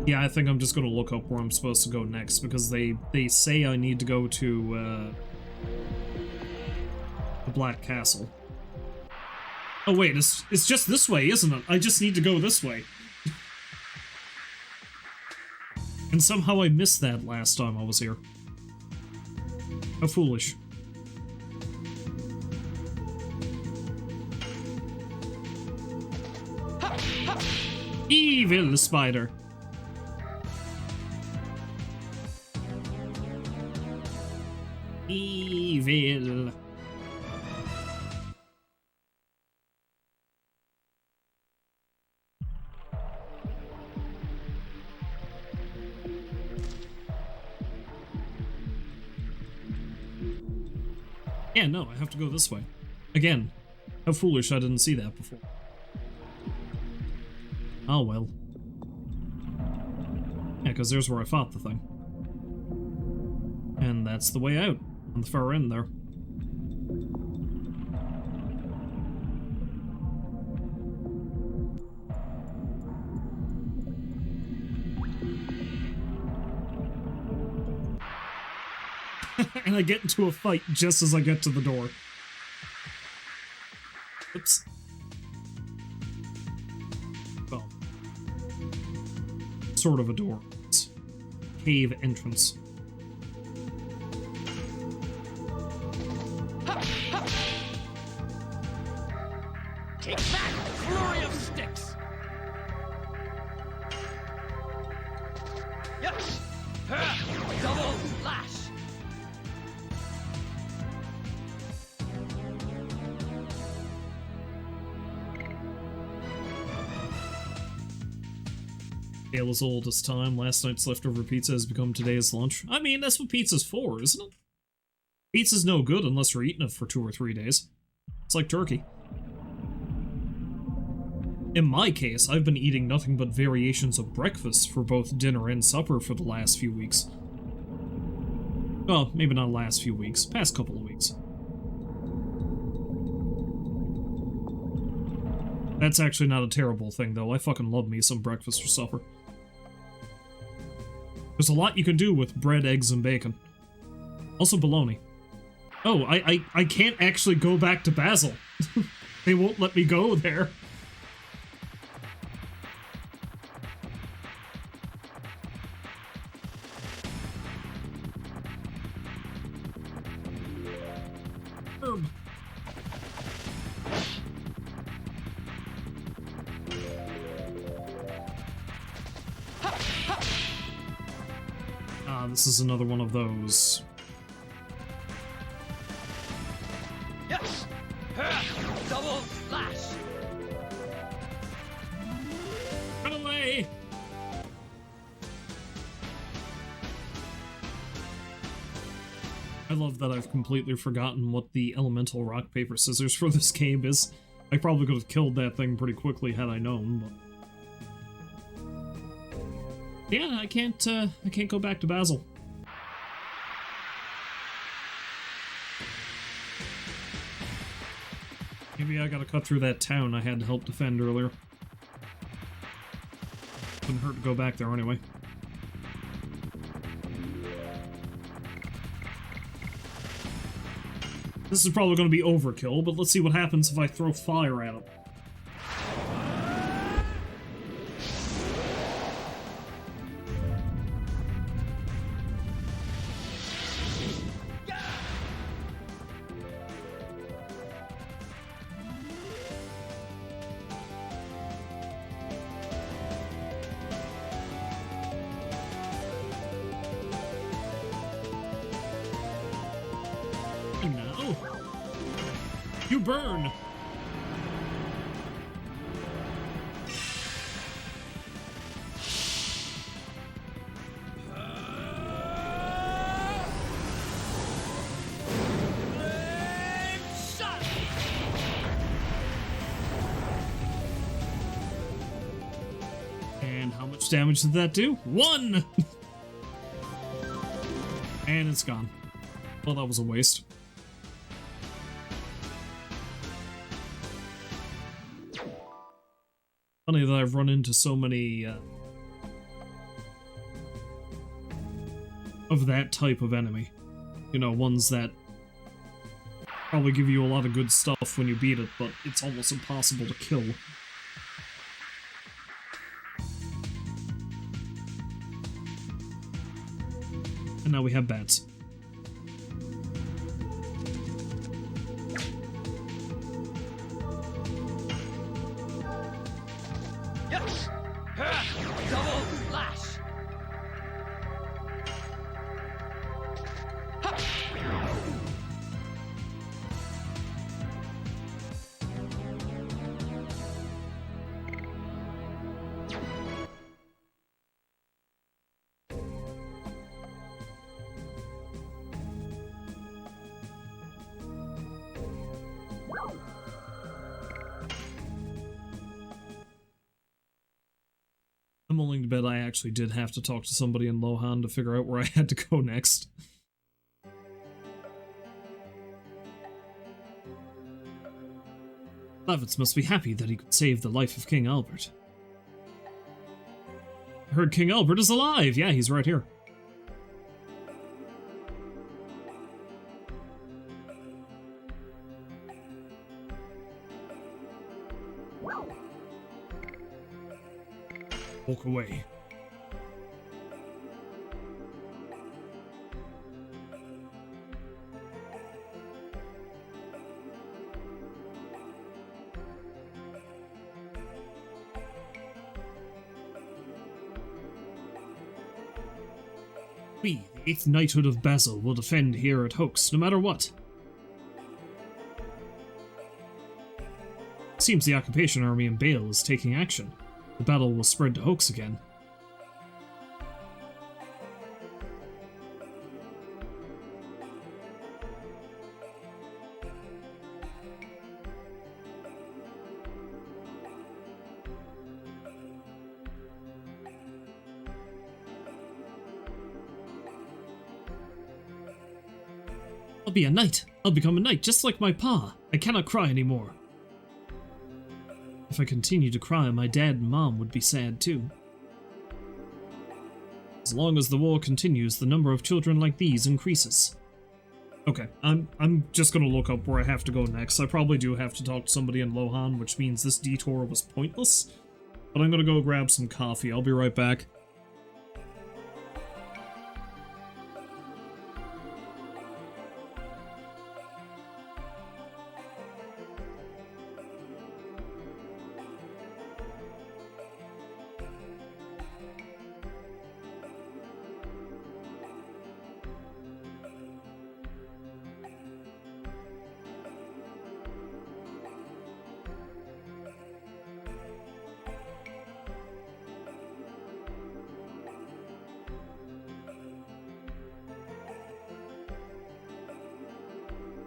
Yeah, I think I'm just gonna look up where I'm supposed to go next, because they say I need to go to, the Black Castle. Oh wait, it's just this way, isn't it? I just need to go this way. And somehow I missed that last time I was here. How foolish. Evil spider. Evil. Yeah, no, I have to go this way. Again, how foolish I didn't see that before. Oh well. Yeah, because there's where I fought the thing. And that's the way out, on the far end there. And I get into a fight just as I get to the door. Oops. Well. Sort of a door. It's cave entrance. Take that! Flurry of sticks! Yes! Double lash! Tale as old as time, last night's leftover pizza has become today's lunch. I mean, that's what pizza's for, isn't it? Pizza's no good unless you're eating it for 2 or 3 days. It's like turkey. In my case, I've been eating nothing but variations of breakfast for both dinner and supper for the last few weeks. Well, maybe not last few weeks, past couple of weeks. That's actually not a terrible thing, though. I fucking love me some breakfast or supper. There's a lot you can do with bread, eggs, and bacon. Also bologna. Oh, I can't actually go back to Basil. They won't let me go there. Herb. Ah, this is another one of those. Yes! Double slash! Run away! I love that I've completely forgotten what the elemental rock, paper, scissors for this game is. I probably could have killed that thing pretty quickly had I known, but... Yeah, I can't go back to Basil. Maybe I gotta cut through that town I had to help defend earlier. Couldn't hurt to go back there anyway. This is probably going to be overkill, but let's see what happens if I throw fire at him. No. You burn! And how much damage did that do? 1! And it's gone. Well, that was a waste. Funny that I've run into so many of that type of enemy. You know, ones that probably give you a lot of good stuff when you beat it, but it's almost impossible to kill. And now we have bats. Yes! Double slash! I'm willing to bet I actually did have to talk to somebody in Lohan to figure out where I had to go next. Lavitz must be happy that he could save the life of King Albert. I heard King Albert is alive! Yeah, he's right here. Walk away. We, the 8th Knighthood of Basil, will defend here at Hoax, no matter what. Seems the occupation army in Bale is taking action. The battle will spread to Hoax again. I'll be a knight. I'll become a knight just like my pa. I cannot cry anymore. If I continue to cry, my dad and mom would be sad too. As long as the war continues, the number of children like these increases. Okay, I'm just gonna look up where I have to go next. I probably do have to talk to somebody in Lohan, which means this detour was pointless. But I'm gonna go grab some coffee. I'll be right back.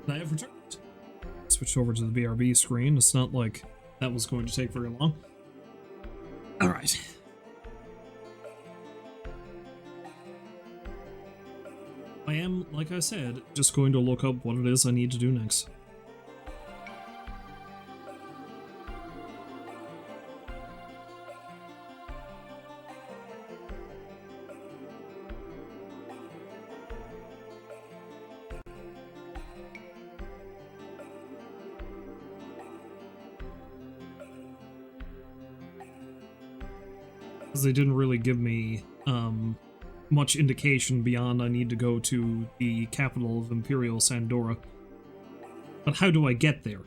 I have returned. Switch over to the BRB screen. It's not like that was going to take very long. Alright. I am, like I said, just going to look up what it is I need to do next. Because they didn't really give me much indication beyond I need to go to the capital of Imperial Sandora. But how do I get there?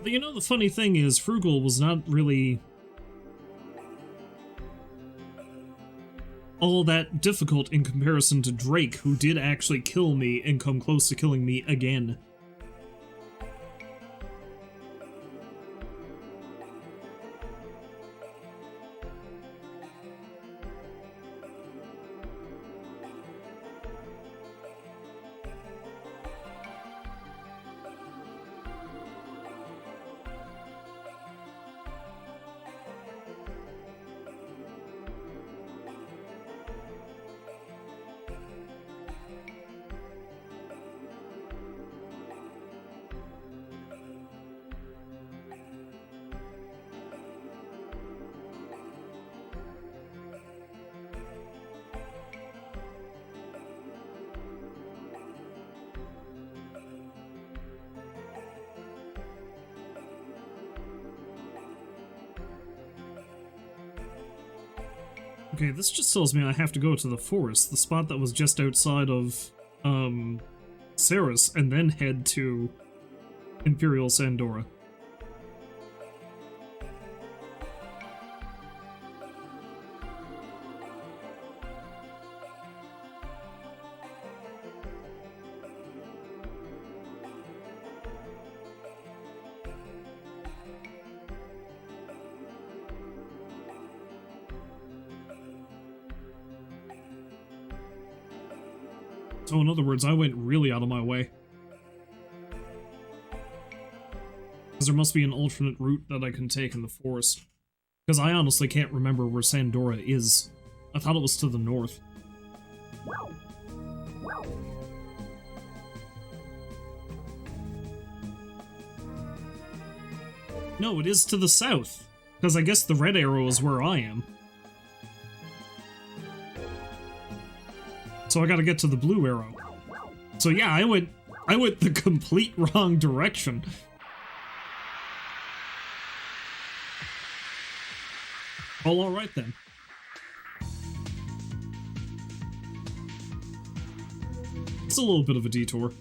But you know, the funny thing is, Fruegel was not really all that difficult in comparison to Drake, who did actually kill me and come close to killing me again. Okay, this just tells me I have to go to the forest, the spot that was just outside of, Saris, and then head to Imperial Sandora. So in other words, I went really out of my way. Because there must be an alternate route that I can take in the forest. Because I honestly can't remember where Sandora is. I thought it was to the north. No, it is to the south. Because I guess the red arrow is where I am. So I gotta get to the blue arrow. So yeah, I went the complete wrong direction. Well, alright then. It's a little bit of a detour.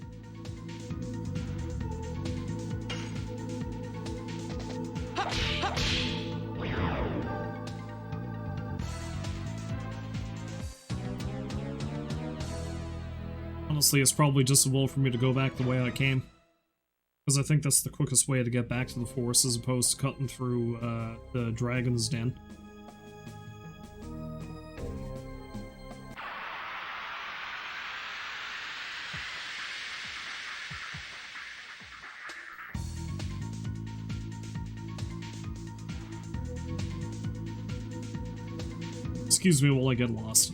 Honestly, it's probably just as well for me to go back the way I came. Because I think that's the quickest way to get back to the forest as opposed to cutting through the dragon's den. Excuse me while I get lost.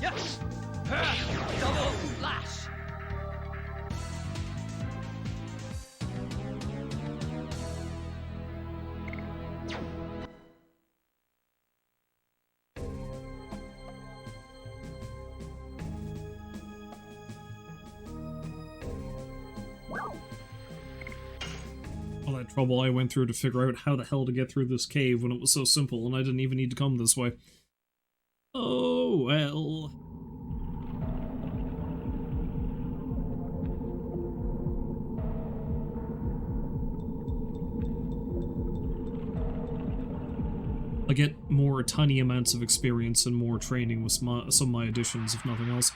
Yes! Double lash! that trouble I went through to figure out how the hell to get through this cave when it was so simple and I didn't even need to come this way. Oh, well. I get more tiny amounts of experience and more training with some of my additions, if nothing else.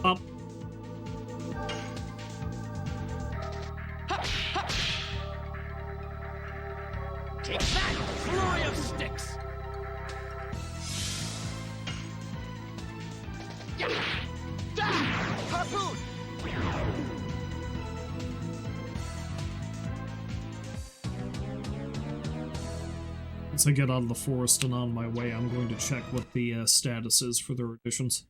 Up. Take that, flurry of sticks! Yeah. Harpoon! Once I get out of the forest and on my way, I'm going to check what the status is for their additions.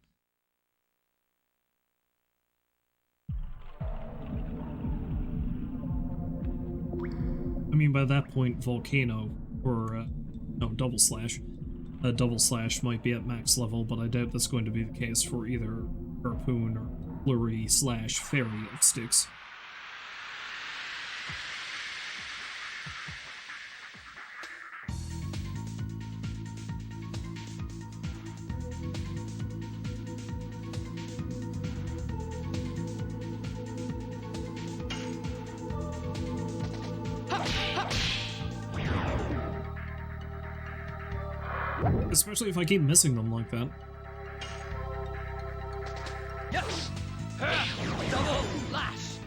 I mean, by that point, Volcano, or, no, Double Slash. Double Slash might be at max level, but I doubt that's going to be the case for either Harpoon or Flurry / Fairy of Sticks. Especially if I keep missing them like that. Yes! Double lash!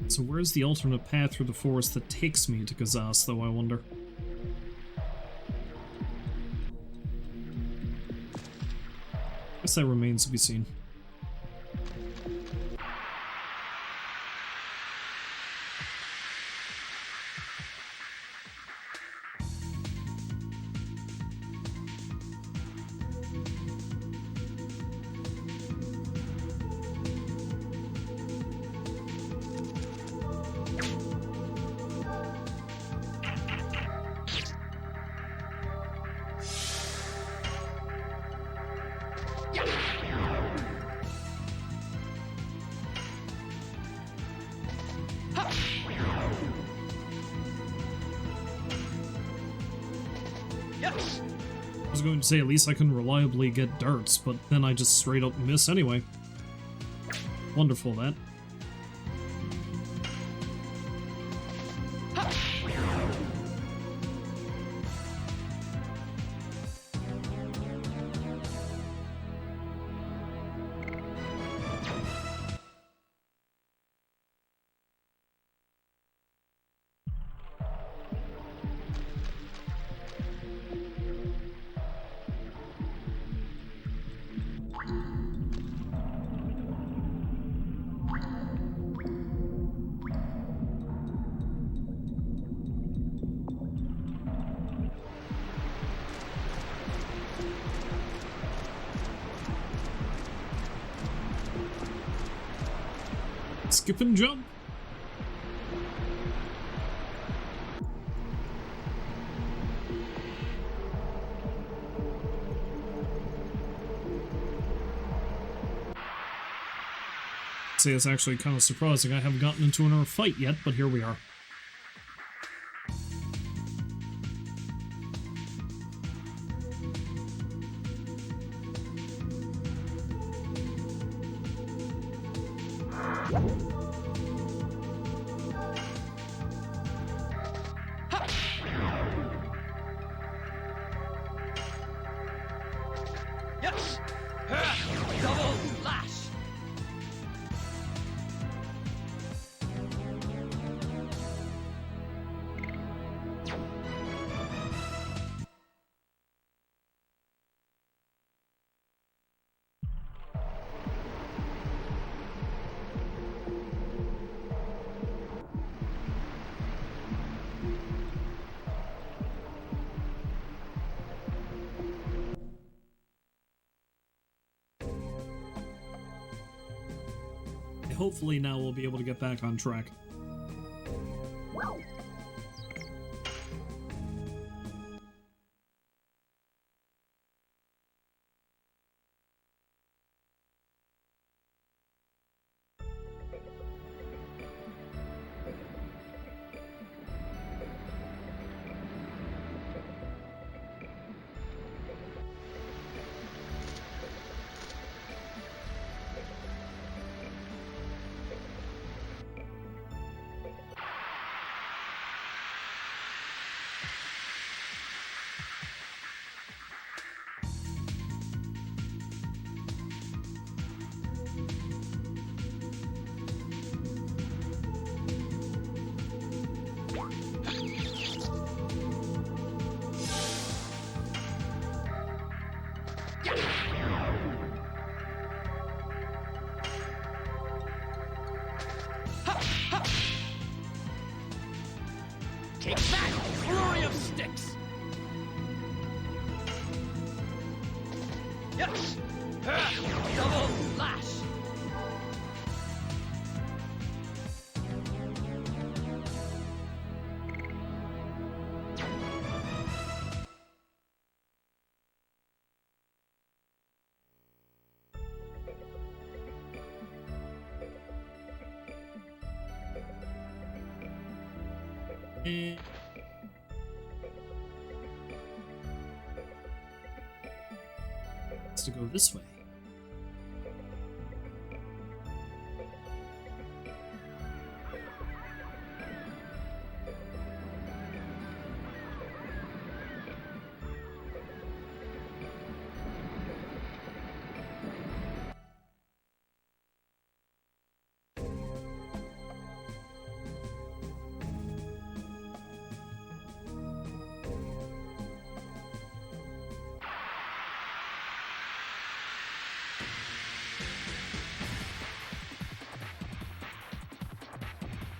So where's the alternate path through the forest that takes me to Kazas, though, I wonder? Guess that remains to be seen. Yes! I was going to say at least I can reliably get darts, but then I just straight up miss anyway. Wonderful, that. Skip and jump. See, it's actually kind of surprising. I haven't gotten into another fight yet, but here we are. Yes! Double lash! hopefully now we'll be able to get back on track. Take that! Flurry of sticks! Yes! Double lash! And it's to go this way.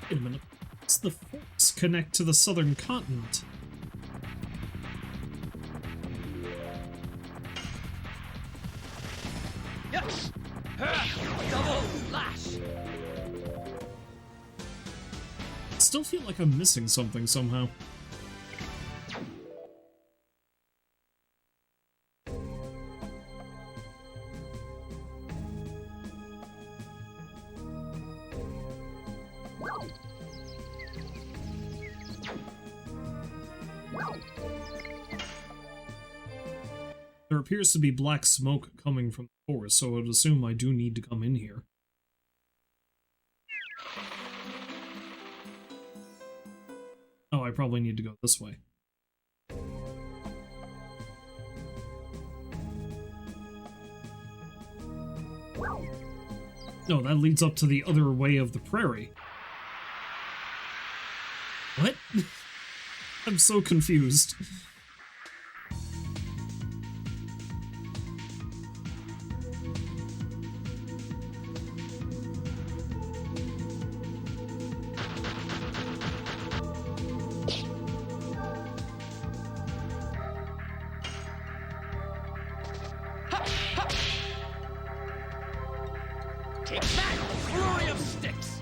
Wait a minute. Does the forks connect to the southern continent? Yes! Double lash! I still feel like I'm missing something somehow. There appears to be black smoke coming from the forest, so I would assume I do need to come in here. Oh, I probably need to go this way. No, that leads up to the other way of the prairie. What? I'm so confused. Take that! Flurry of sticks!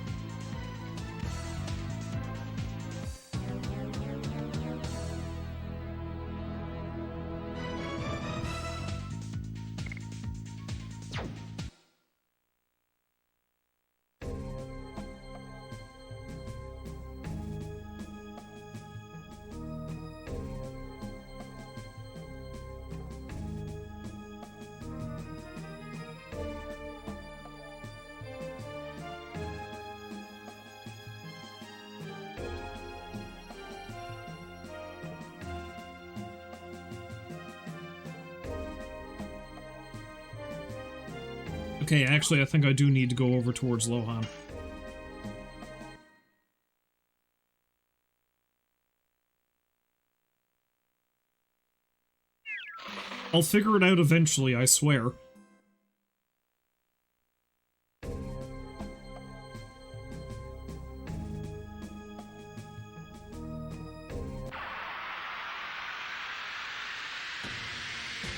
Okay, actually, I think I do need to go over towards Lohan. I'll figure it out eventually, I swear.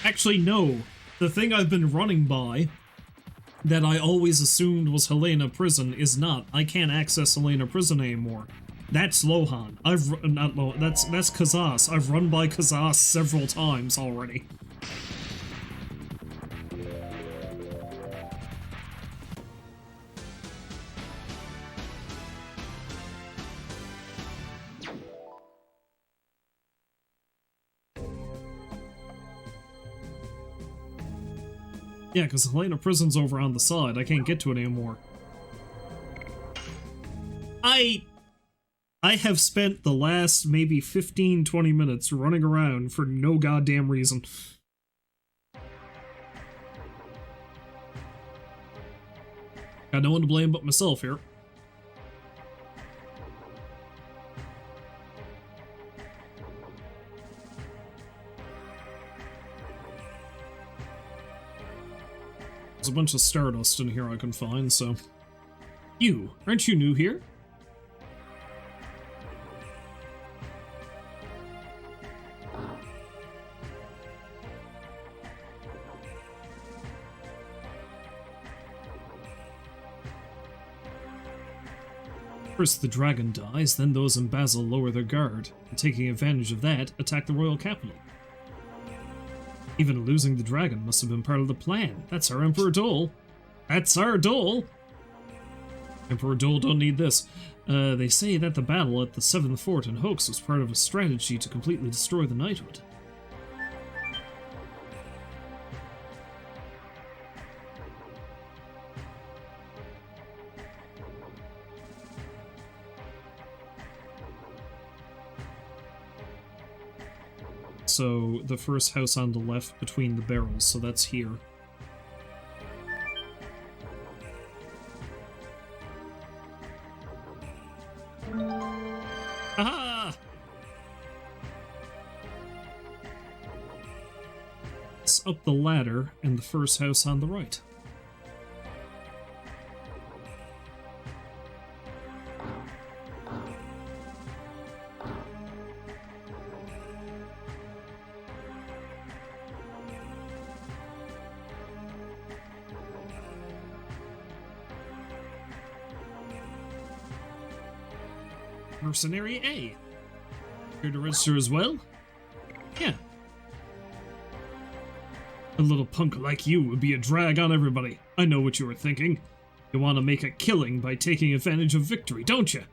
Actually, no. The thing I've been running by that I always assumed was Helena Prison is not. I can't access Helena Prison anymore. That's Lohan. Not Lohan. That's Kazas. I've run by Kazas several times already. Yeah, because Helena Prison's over on the side. I can't get to it anymore. I have spent the last maybe 15-20 minutes running around for no goddamn reason. Got no one to blame but myself here. There's a bunch of stardust in here I can find, so... You, aren't you new here? First the dragon dies, then those in Basel lower their guard, and taking advantage of that, attack the royal capital. Even losing the dragon must have been part of the plan. That's our Emperor Dole. That's our Dole! Emperor Dole don't need this. They say that the battle at the 7th Fort in Hoax was part of a strategy to completely destroy the knighthood. So, the first house on the left between the barrels, so that's here. Aha! It's up the ladder, and the first house on the right. Mercenary A. Here to register as well? Yeah. A little punk like you would be a drag on everybody. I know what you were thinking. You want to make a killing by taking advantage of victory, don't you?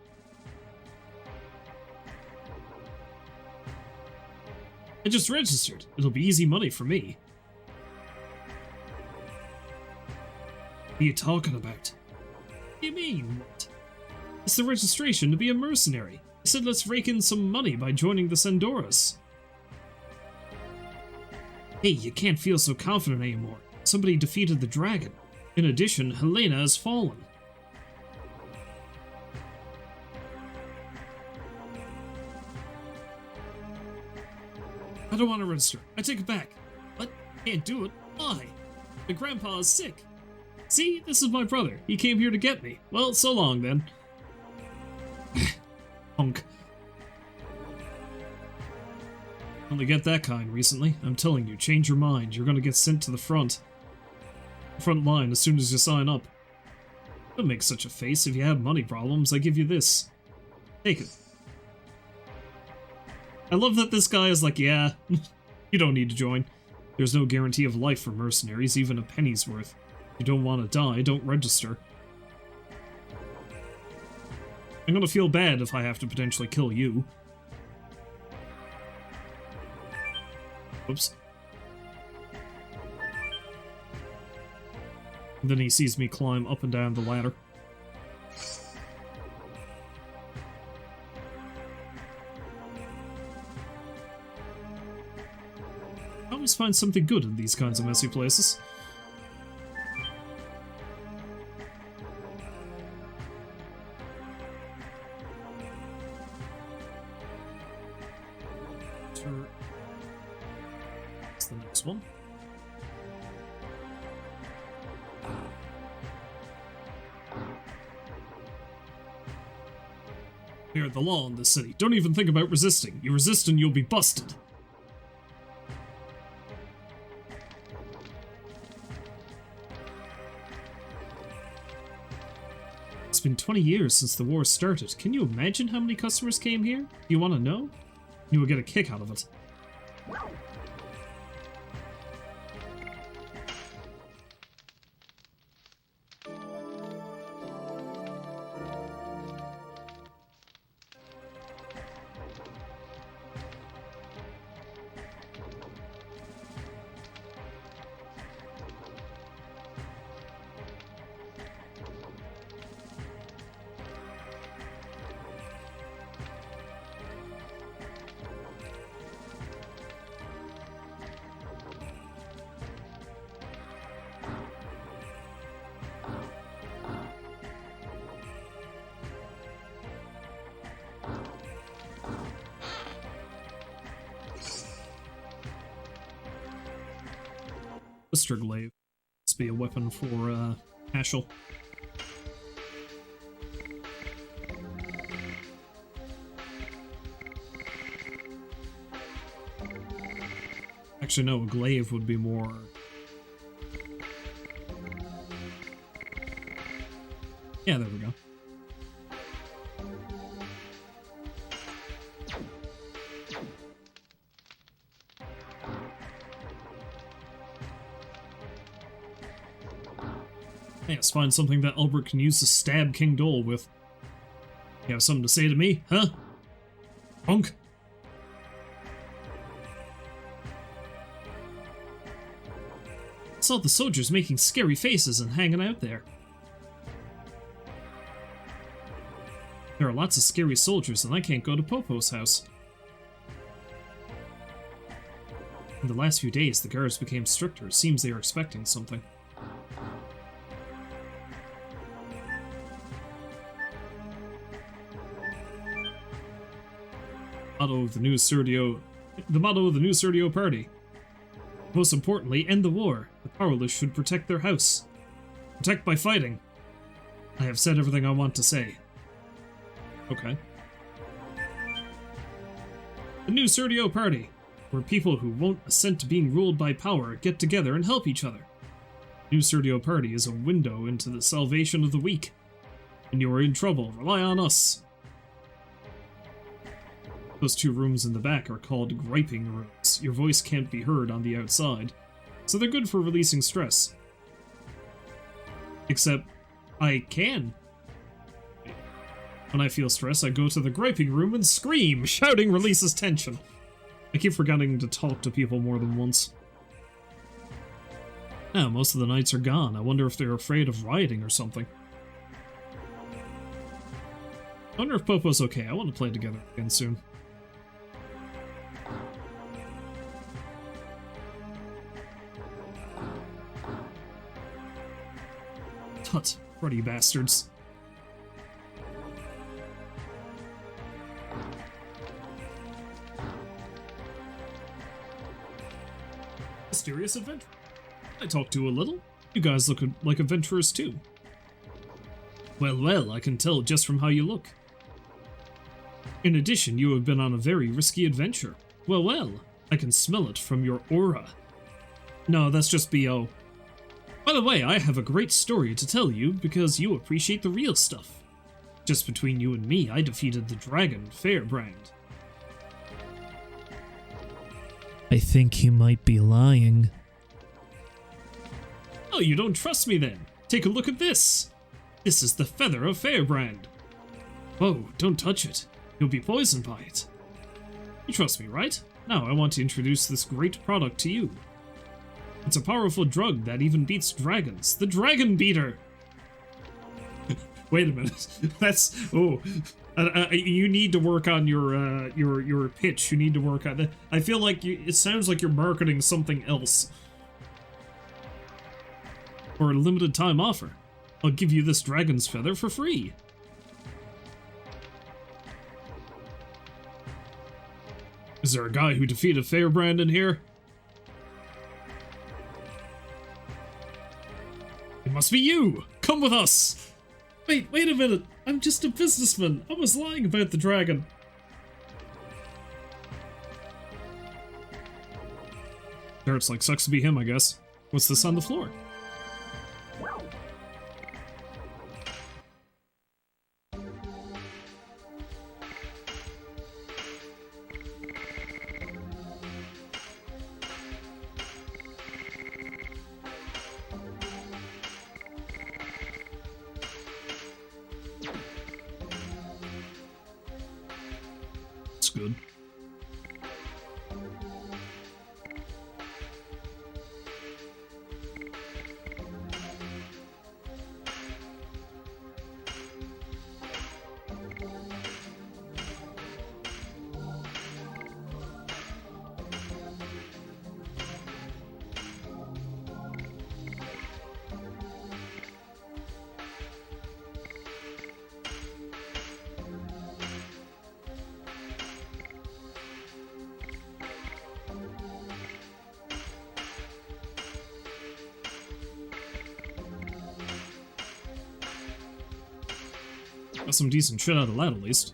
I just registered. It'll be easy money for me. What are you talking about? What do you mean, what? It's the registration to be a mercenary. I said let's rake in some money by joining the Sandoras. Hey, you can't feel so confident anymore. Somebody defeated the dragon. In addition, Helena has fallen. I don't want to register. I take it back. What? Can't do it. Why? My grandpa is sick. See, this is my brother. He came here to get me. Well, so long then. Punk. Only get that kind recently. I'm telling you, change your mind. You're gonna get sent to the front line as soon as you sign up. Don't make such a face. If you have money problems, I give you this. Take it. I love that this guy is like, yeah, you don't need to join. There's no guarantee of life for mercenaries, even a penny's worth. If you don't want to die, don't register. I'm gonna feel bad if I have to potentially kill you. Oops. And then he sees me climb up and down the ladder. I always find something good in these kinds of messy places. That's the next one. We are the law in this city. Don't even think about resisting. You resist and you'll be busted. It's been 20 years since the war started. Can you imagine how many customers came here? You want to know? You will get a kick out of it. Glaive. Must be a weapon for Ashel. Actually, no, a glaive would be more. Yeah, there we go. Hey, let's find something that Albert can use to stab King Dole with. You have something to say to me, huh? Punk? I saw the soldiers making scary faces and hanging out there. There are lots of scary soldiers and I can't go to Popo's house. In the last few days, the guards became stricter. Seems they are expecting something. The motto of the new Serdio party. Most importantly, end the war. The powerless should protect their house. Protect by fighting. I have said everything I want to say. Okay. The new Serdio party, where people who won't assent to being ruled by power get together and help each other. The new Serdio party is a window into the salvation of the weak. When you are in trouble, rely on us. Those two rooms in the back are called griping rooms. Your voice can't be heard on the outside, so they're good for releasing stress. Except, I can. When I feel stress, I go to the griping room and scream. Shouting releases tension. I keep forgetting to talk to people more than once. Now, most of the knights are gone. I wonder if they're afraid of rioting or something. I wonder if Popo's okay. I want to play together again soon. Tut, cruddy bastards. Mysterious adventure. I talked to a little. You guys look like adventurers too. Well, well, I can tell just from how you look. In addition, you have been on a very risky adventure. Well, well, I can smell it from your aura. No, that's just BO. By the way, I have a great story to tell you because you appreciate the real stuff. Just between you and me, I defeated the dragon, Fairbrand. I think he might be lying. Oh, you don't trust me then? Take a look at this. This is the feather of Fairbrand. Whoa, don't touch it. You'll be poisoned by it. You trust me, right? Now I want to introduce this great product to you. It's a powerful drug that even beats dragons. The Dragon Beater! Wait a minute. That's... Oh. You need to work on your pitch. You need to work on that. I feel like it sounds like you're marketing something else. For a limited time offer. I'll give you this dragon's feather for free. Is there a guy who defeated Fairbrand in here? It must be you! Come with us! Wait a minute! I'm just a businessman! I was lying about the dragon! Sure, it's like sucks to be him, I guess. What's this on the floor? good. Got some decent shit out of that, at least.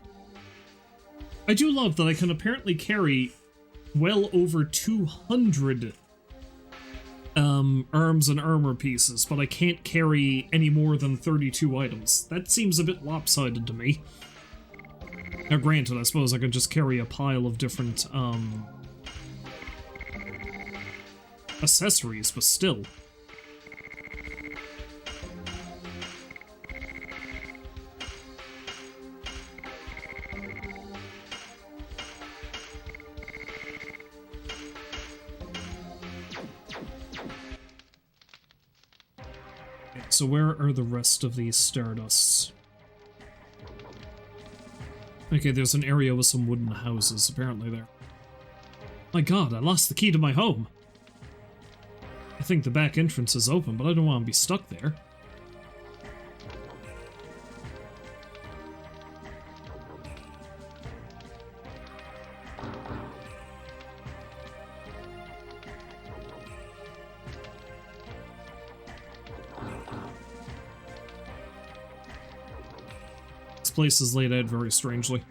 I do love that I can apparently carry well over 200 arms and armor pieces, but I can't carry any more than 32 items. That seems a bit lopsided to me. Now granted, I suppose I could just carry a pile of different accessories, but still. So where are the rest of these Stardusts? Okay, there's an area with some wooden houses, apparently there. My god, I lost the key to my home! I think the back entrance is open, but I don't want to be stuck there. Place is laid out very strangely.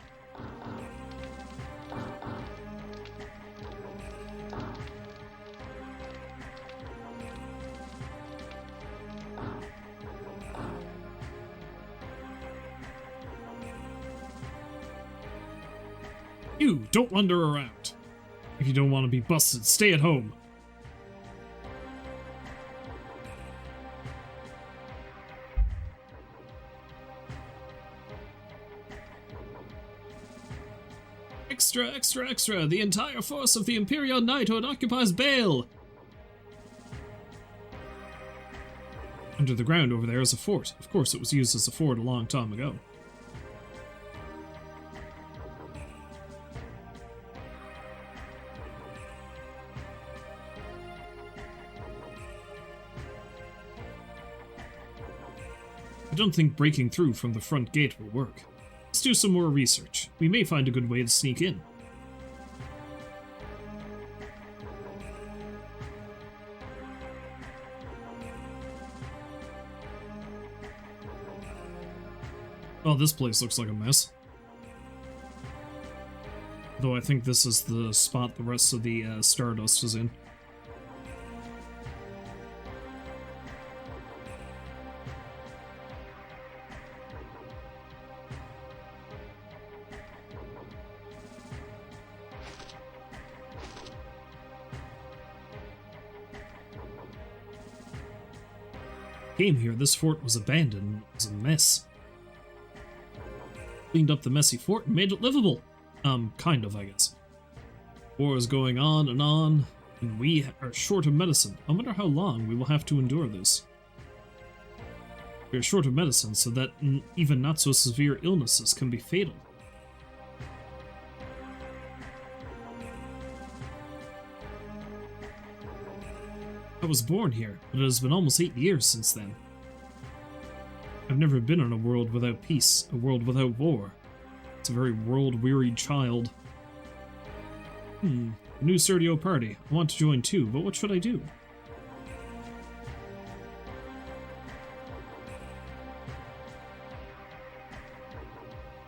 You, don't wander around. If you don't want to be busted, stay at home. Extra, extra, extra! The entire force of the Imperial Knighthood occupies Bale! Under the ground over there is a fort. Of course, it was used as a fort a long time ago. I don't think breaking through from the front gate will work. Let's do some more research. We may find a good way to sneak in. Well, this place looks like a mess. Though I think this is the spot the rest of the Stardust is in. Came here, this fort was abandoned. It was a mess. Cleaned up the messy fort and made it livable. Kind of, I guess. War is going on, and we are short of medicine. I wonder how long we will have to endure this. We are short of medicine, so that even not so severe illnesses can be fatal. I was born here, but it has been almost 8 years since then. I've never been in a world without peace, a world without war. It's a very world-wearied child. A new Serdio party. I want to join too, but what should I do?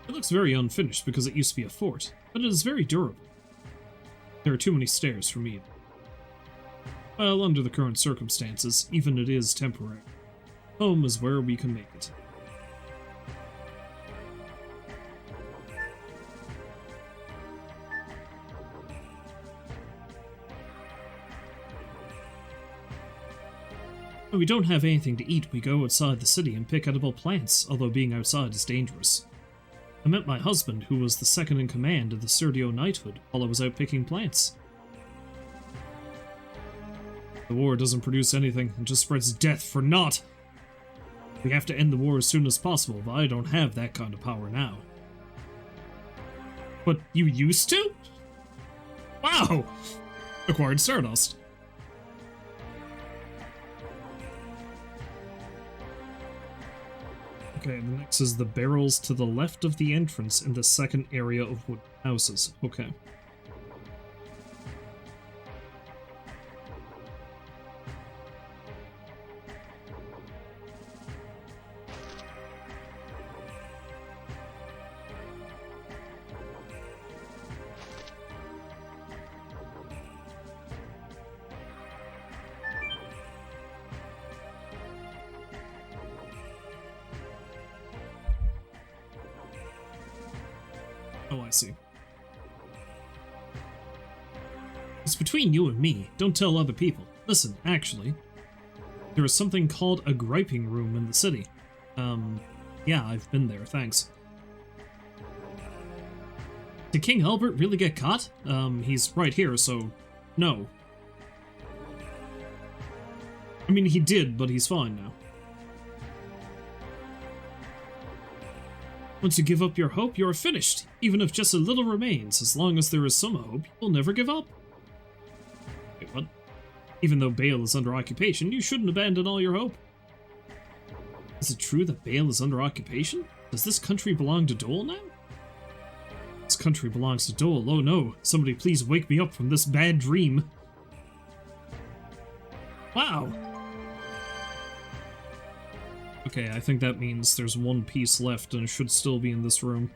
It looks very unfinished because it used to be a fort, but it is very durable. There are too many stairs for me. Well, under the current circumstances, even it is temporary. Home is where we can make it. When we don't have anything to eat, we go outside the city and pick edible plants, although being outside is dangerous. I met my husband, who was the second in command of the Serdio Knighthood, while I was out picking plants. The war doesn't produce anything, it just spreads death for naught. We have to end the war as soon as possible, but I don't have that kind of power now. But you used to? Wow! Acquired Stardust. Okay, the next is the barrels to the left of the entrance in the second area of wooden houses. Okay. Oh, I see. It's between you and me. Don't tell other people. Listen, actually, there is something called a griping room in the city. Yeah, I've been there, thanks. Did King Albert really get caught? He's right here, so no. I mean, he did, but he's fine now. Once you give up your hope, you are finished. Even if just a little remains, as long as there is some hope, you will never give up. Wait, what? Even though Bale is under occupation, you shouldn't abandon all your hope. Is it true that Bale is under occupation? Does this country belong to Dole now? This country belongs to Dole. Oh no, somebody please wake me up from this bad dream. Wow. Okay, I think that means there's one piece left and it should still be in this room.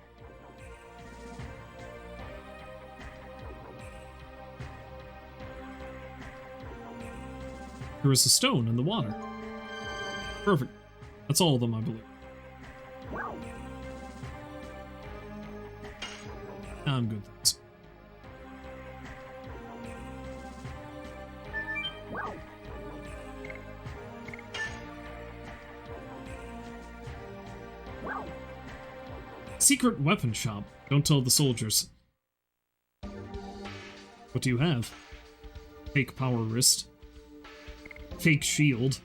There is a stone in the water. Perfect. That's all of them, I believe. I'm good, thanks. Secret weapon shop. Don't tell the soldiers. What do you have? Fake power wrist. Fake shield.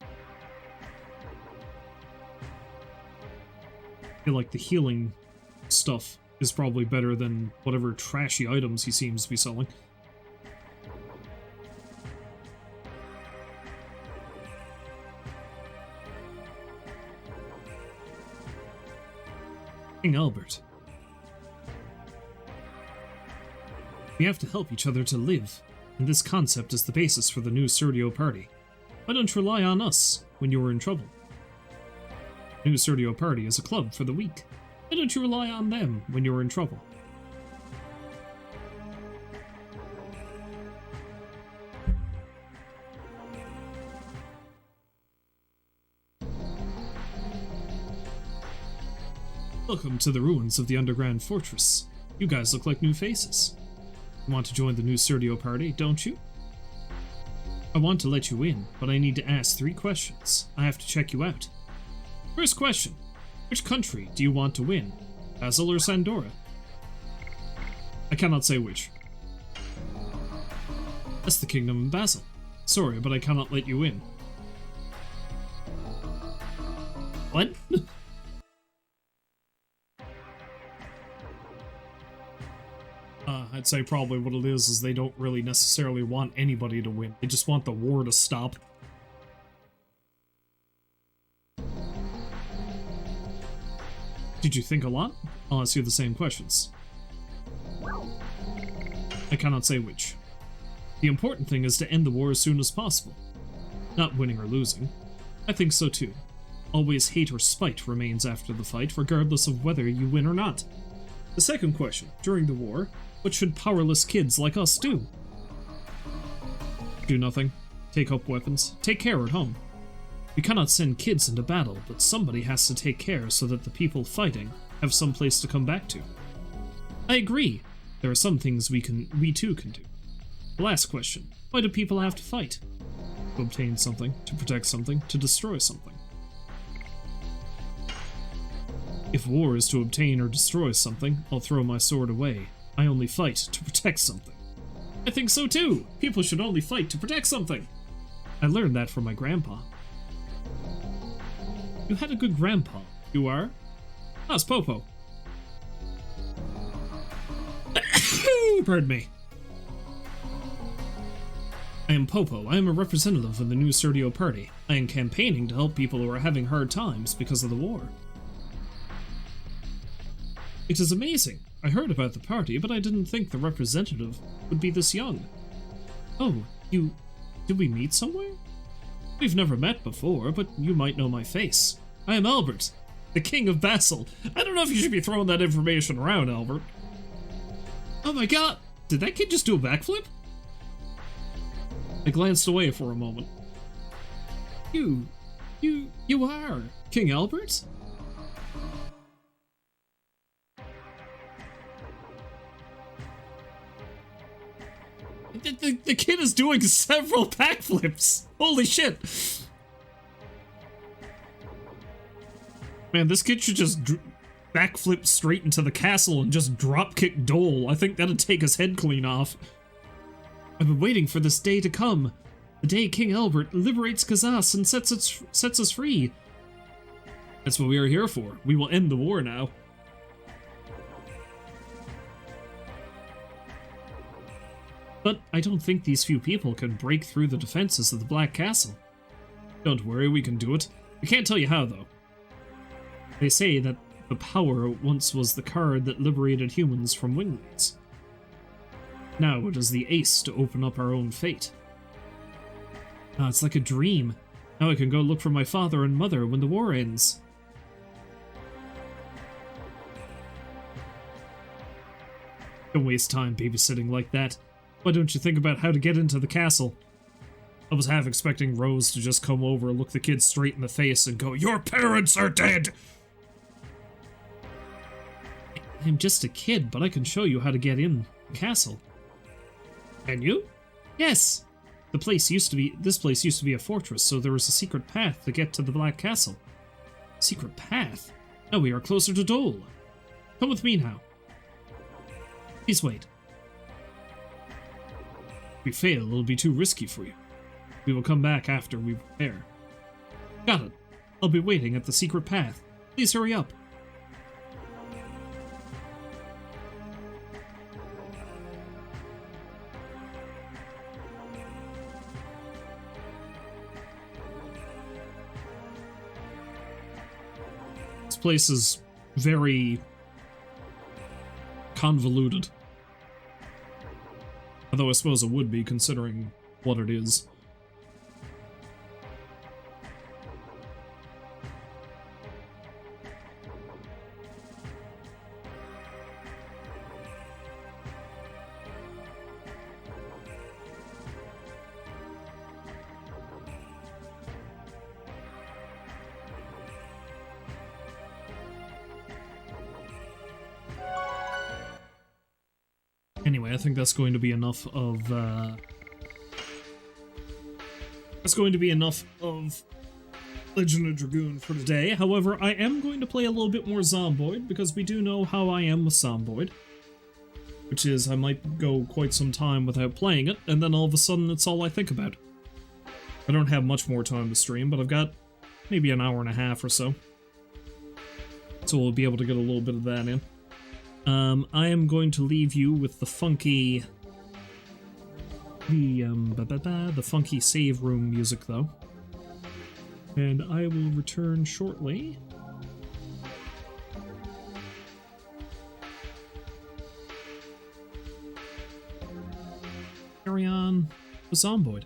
I feel like the healing stuff is probably better than whatever trashy items he seems to be selling. King Albert. We have to help each other to live, and this concept is the basis for the new Serdio party. Why don't you rely on us when you are in trouble? New Serdio party is a club for the weak. Why don't you rely on them when you are in trouble? Welcome to the ruins of the underground fortress. You guys look like new faces. You want to join the new Serdio party, don't you? I want to let you in, but I need to ask 3 questions. I have to check you out. First question. Which country do you want to win? Basil or Sandora? I cannot say which. That's the kingdom of Basil. Sorry, but I cannot let you in. What? I'd say probably what it is they don't really necessarily want anybody to win. They just want the war to stop. Did you think a lot? I'll ask you the same questions. I cannot say which. The important thing is to end the war as soon as possible. Not winning or losing. I think so too. Always hate or spite remains after the fight, regardless of whether you win or not. The second question, during the war, what should powerless kids like us do? Do nothing. Take up weapons. Take care at home. We cannot send kids into battle, but somebody has to take care so that the people fighting have some place to come back to. I agree. There are some things we too can do. The last question. Why do people have to fight? To obtain something, to protect something, to destroy something. If war is to obtain or destroy something, I'll throw my sword away. I only fight to protect something. I think so too! People should only fight to protect something! I learned that from my grandpa. You had a good grandpa. You are? How's Popo? Pardon me. I am Popo. I am a representative of the new Serdio party. I am campaigning to help people who are having hard times because of the war. It is amazing. I heard about the party, but I didn't think the representative would be this young. Oh, did we meet somewhere? We've never met before, but you might know my face. I am Albert, the King of Basel. I don't know if you should be throwing that information around, Albert. Oh my god! Did that kid just do a backflip? I glanced away for a moment. You are King Albert? The kid is doing several backflips! Holy shit! Man, this kid should just backflip straight into the castle and just dropkick Dole. I think that'd take his head clean off. I've been waiting for this day to come. The day King Albert liberates Kazas and sets us free. That's what we are here for. We will end the war now. But I don't think these few people can break through the defenses of the Black Castle. Don't worry, we can do it. I can't tell you how, though. They say that the power once was the card that liberated humans from wingleats. Now it is the ace to open up our own fate. Ah, it's like a dream. Now I can go look for my father and mother when the war ends. Don't waste time babysitting like that. Why don't you think about how to get into the castle? I was half expecting Rose to just come over, look the kid straight in the face, and go, "Your parents are dead!" I'm just a kid, but I can show you how to get in the castle. Can you? Yes! This place used to be a fortress, so there was a secret path to get to the Black Castle. Secret path? Now we are closer to Dole. Come with me now. Please wait. If we fail, it'll be too risky for you. We will come back after we prepare. Got it. I'll be waiting at the secret path. Please hurry up. This place is very convoluted. Although I suppose it would be, considering what it is. Anyway, I think that's going to be enough of, Legend of Dragoon for today. However, I am going to play a little bit more Zomboid, because we do know how I am with Zomboid. Which is, I might go quite some time without playing it, and then all of a sudden it's all I think about. I don't have much more time to stream, but I've got maybe an hour and a half or so. So we'll be able to get a little bit of that in. I am going to leave you with the funky... the funky save room music, though. And I will return shortly. Carry on with Zomboid.